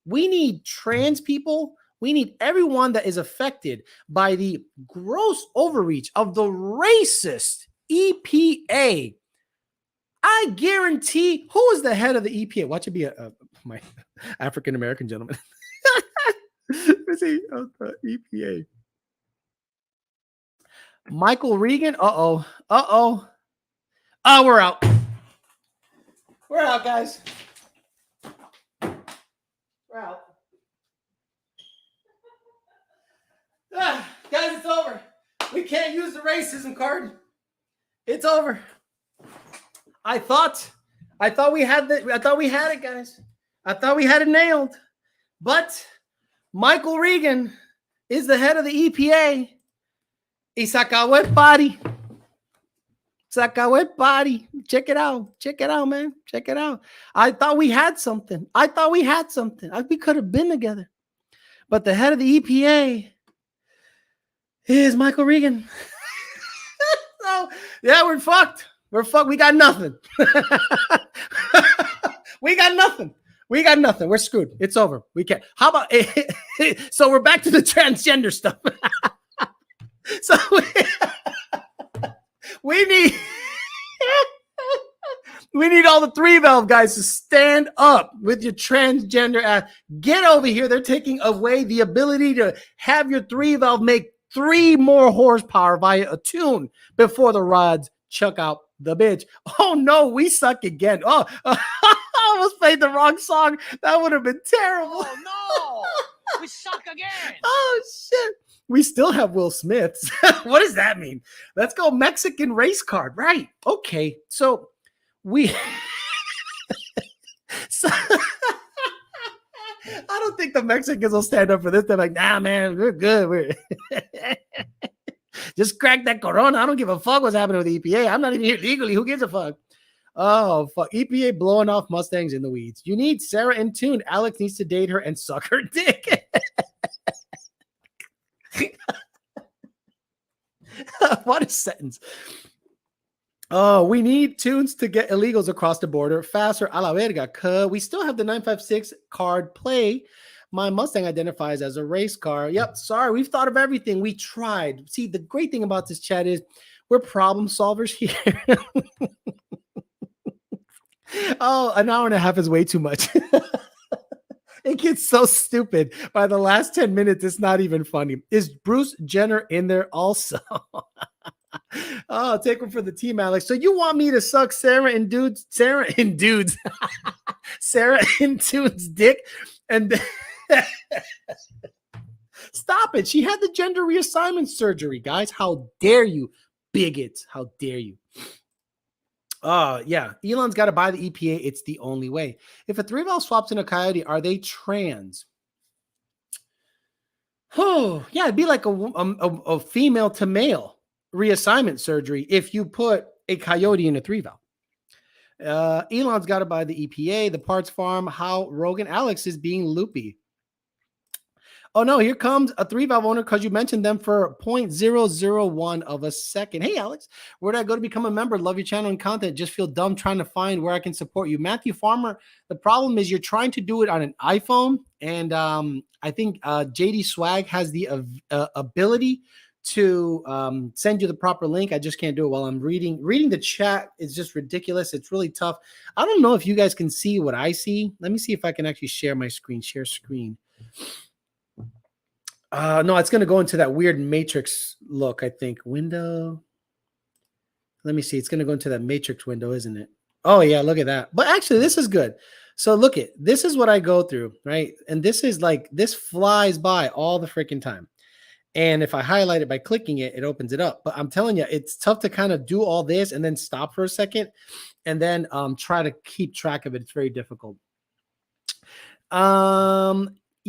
We need trans people. We need everyone that is affected by the gross overreach of the racist EPA. I guarantee, who is the head of the EPA? Watch it be my African-American gentleman. Let's see, the EPA. Michael Regan. Oh, we're out. We're out, guys. We're out. Guys, it's over. We can't use the racism card. It's over. I thought we had it, guys. I thought we had it nailed. But Michael Regan is the head of the EPA. Y se acabó el party. Se acabó el party. Check it out. Check it out, man. Check it out. I thought we had something. We could have been together. But the head of the EPA is Michael Regan. So, yeah, we're fucked. We're fucked. We got nothing. We got nothing. We're screwed. It's over. We can't. How about so we're back to the transgender stuff. So we need all the 3-valve guys to stand up with your transgender ass. Get over here. They're taking away the ability to have your 3-valve make 3 more horsepower via a tune before the rods chuck out the bitch. Oh no, we suck again. Oh, I almost played the wrong song. That would have been terrible. Oh no, we suck again. Oh shit. We still have Will Smith's. What does that mean? Let's go Mexican race card. Right. Okay. So we I don't think the Mexicans will stand up for this. They're like, nah, man, we're good. We're just crack that Corona. I don't give a fuck what's happening with the EPA. I'm not even here legally. Who gives a fuck? Oh, fuck. EPA blowing off Mustangs in the weeds. You need Sarah in tune. Alex needs to date her and suck her dick. What a sentence. Oh, we need tunes to get illegals across the border faster. A la verga. We still have the 956 card play. My Mustang identifies as a race car. Yep. Sorry. We've thought of everything. We tried. See, the great thing about this chat is we're problem solvers here. Oh, an hour and a half is way too much. It gets so stupid. By the last 10 minutes, it's not even funny. Is Bruce Jenner in there also? Oh, take one for the team, Alex. So you want me to suck Sarah and Sarah and Tune's dick? And stop it. She had the gender reassignment surgery, guys. How dare you, bigots? How dare you? Yeah. Elon's got to buy the EPA. It's the only way. If a 3-valve swaps in a Coyote, are they trans? Oh, yeah. It'd be like a female to male reassignment surgery if you put a Coyote in a 3-valve. Elon's got to buy the EPA, the parts farm. How Rogan Alex is being loopy. Oh no, here comes a 3-valve owner because you mentioned them for 0.001 of a second. Hey, Alex, where do I go to become a member? Love your channel and content. Just feel dumb trying to find where I can support you. Matthew Farmer, the problem is you're trying to do it on an iPhone. And I think JD Swag has the ability to send you the proper link. I just can't do it while I'm reading. Reading the chat is just ridiculous. It's really tough. I don't know if you guys can see what I see. Let me see if I can actually share my screen. Share screen. No, it's going to go into that weird matrix look, I think. Window. Let me see. It's going to go into that matrix window, isn't it? Oh, yeah. Look at that. But actually, this is good. So look at this is what I go through, right? And this is like this flies by all the freaking time. And if I highlight it by clicking it, it opens it up. But I'm telling you, it's tough to kind of do all this and then stop for a second and then try to keep track of it. It's very difficult.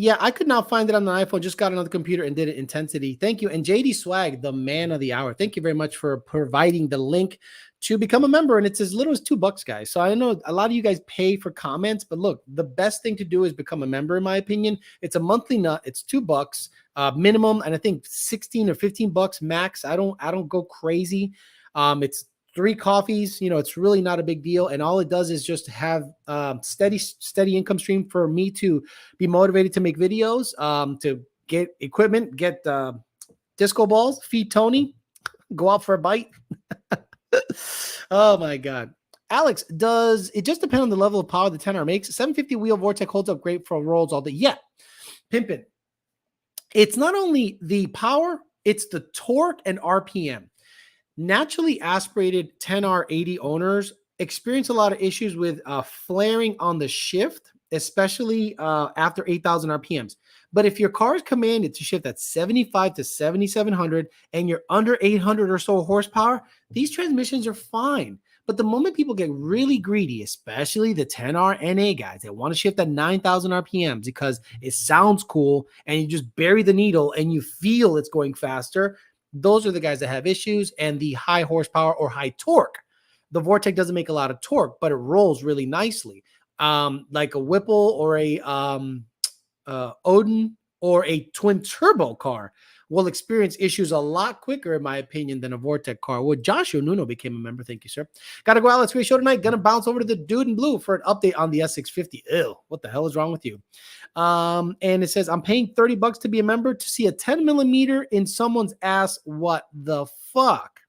Yeah, I could not find it on the iPhone. Just got another computer and did it intensity. Thank you. And JD Swag, the man of the hour. Thank you very much for providing the link to become a member. And it's as little as $2, guys. So I know a lot of you guys pay for comments, but look, the best thing to do is become a member, in my opinion. It's a monthly nut. It's $2 minimum, and I think 16 or 15 bucks max. I don't go crazy. It's 3 coffees, it's really not a big deal. And all it does is just have steady income stream for me to be motivated to make videos, to get equipment, get disco balls, feed Tony, go out for a bite. Oh my God. Alex, does it just depend on the level of power the 10R makes? 750 wheel Vortec holds up great for rolls all day. Yeah. Pimpin'. It's not only the power, it's the torque and RPM. Naturally aspirated 10R80 owners experience a lot of issues with flaring on the shift, especially after 8,000 RPMs. But if your car is commanded to shift at 75 to 7,700 and you're under 800 or so horsepower, these transmissions are fine. But the moment people get really greedy, especially the 10R NA guys, they want to shift at 9,000 RPMs because it sounds cool and you just bury the needle and you feel it's going faster. Those are the guys that have issues. And the high horsepower or high torque, the Vortec doesn't make a lot of torque, but it rolls really nicely. Like a Whipple or a Odin or a twin turbo car will experience issues a lot quicker, in my opinion, than a Vortec car. Well, Joshua Nuno became a member. Thank you, sir. Got to go, Alex. Great show tonight. Gonna bounce over to the dude in blue for an update on the S650. Ew, what the hell is wrong with you? And it says, I'm paying $30 to be a member to see a 10 millimeter in someone's ass. What the fuck?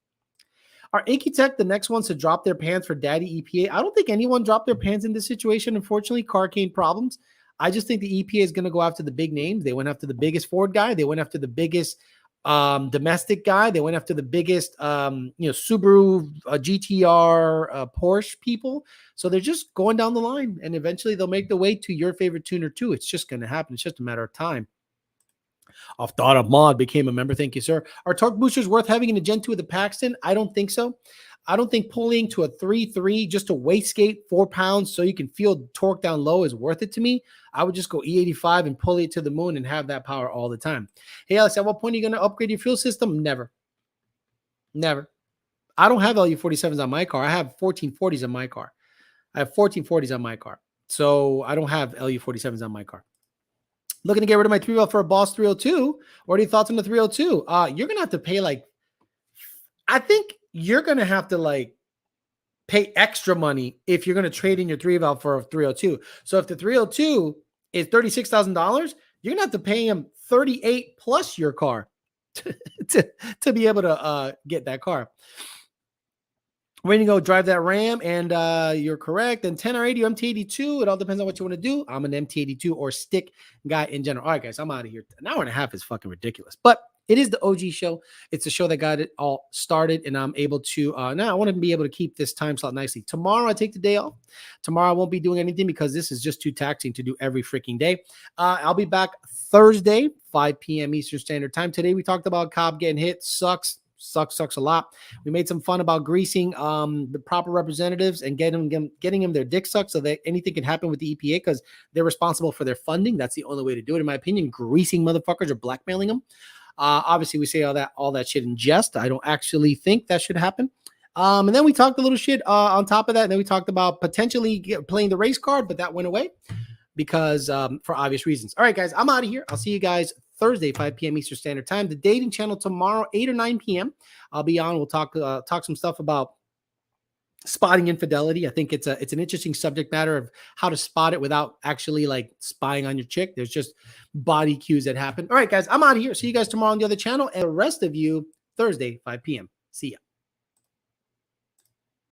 Are Acutech the next ones to drop their pants for daddy EPA? I don't think anyone dropped their pants in this situation. Unfortunately, Carcane problems. I just think the EPA is going to go after the big names. They went after the biggest Ford guy. They went after the biggest domestic guy. They went after the biggest, Subaru, GTR, Porsche people. So they're just going down the line, and eventually they'll make the way to your favorite tuner too. It's just going to happen. It's just a matter of time. Off thought of Mod became a member. Thank you, sir. Are torque boosters worth having in a Gen 2 of the Paxton? I don't think so. I don't think pulling to a 3.3 just to wastegate 4 pounds so you can feel torque down low is worth it to me. I would just go E85 and pull it to the moon and have that power all the time. Hey, Alex, at what point are you going to upgrade your fuel system? Never. Never. I don't have LU47s on my car. I have 1440s on my car. I have 1440s on my car. So I don't have LU47s on my car. Looking to get rid of my 3-valve for a Boss 302. What are your thoughts on the 302? You're going to have to pay I think you're going to have to pay extra money if you're going to trade in your 3-valve for a 302. So if the 302 is $36,000, you're going to have to pay him 38 plus your car to be able to get that car. We're going to go drive that Ram, and you're correct. And 10 or 80 or MT82, it all depends on what you want to do. I'm an MT82 or stick guy in general. All right, guys, I'm out of here. An hour and a half is fucking ridiculous. But it is the OG show. It's the show that got it all started, and I'm able to now I want to be able to keep this time slot nicely. Tomorrow I take the day off. Tomorrow I won't be doing anything because this is just too taxing to do every freaking day. I'll be back Thursday, 5 p.m. Eastern Standard Time. Today we talked about Cobb getting hit. Sucks a lot. We made some fun about greasing the proper representatives and getting them their dick sucked so that anything can happen with the EPA because they're responsible for their funding. That's the only way to do it, in my opinion. Greasing motherfuckers or blackmailing them. Obviously, we say all that shit in jest. I don't actually think that should happen. And then we talked a little shit on top of that. And then we talked about potentially playing the race card, but that went away because for obvious reasons. All right, guys, I'm out of here. I'll see you guys Thursday, 5 p.m. Eastern Standard Time. The dating channel tomorrow, 8 or 9 p.m. I'll be on. We'll talk some stuff about spotting infidelity. I think it's an interesting subject matter of how to spot it without actually spying on your chick. There's just body cues that happen. All right, guys, I'm out of here. See you guys tomorrow on the other channel, and the rest of you Thursday, 5 p.m. See ya.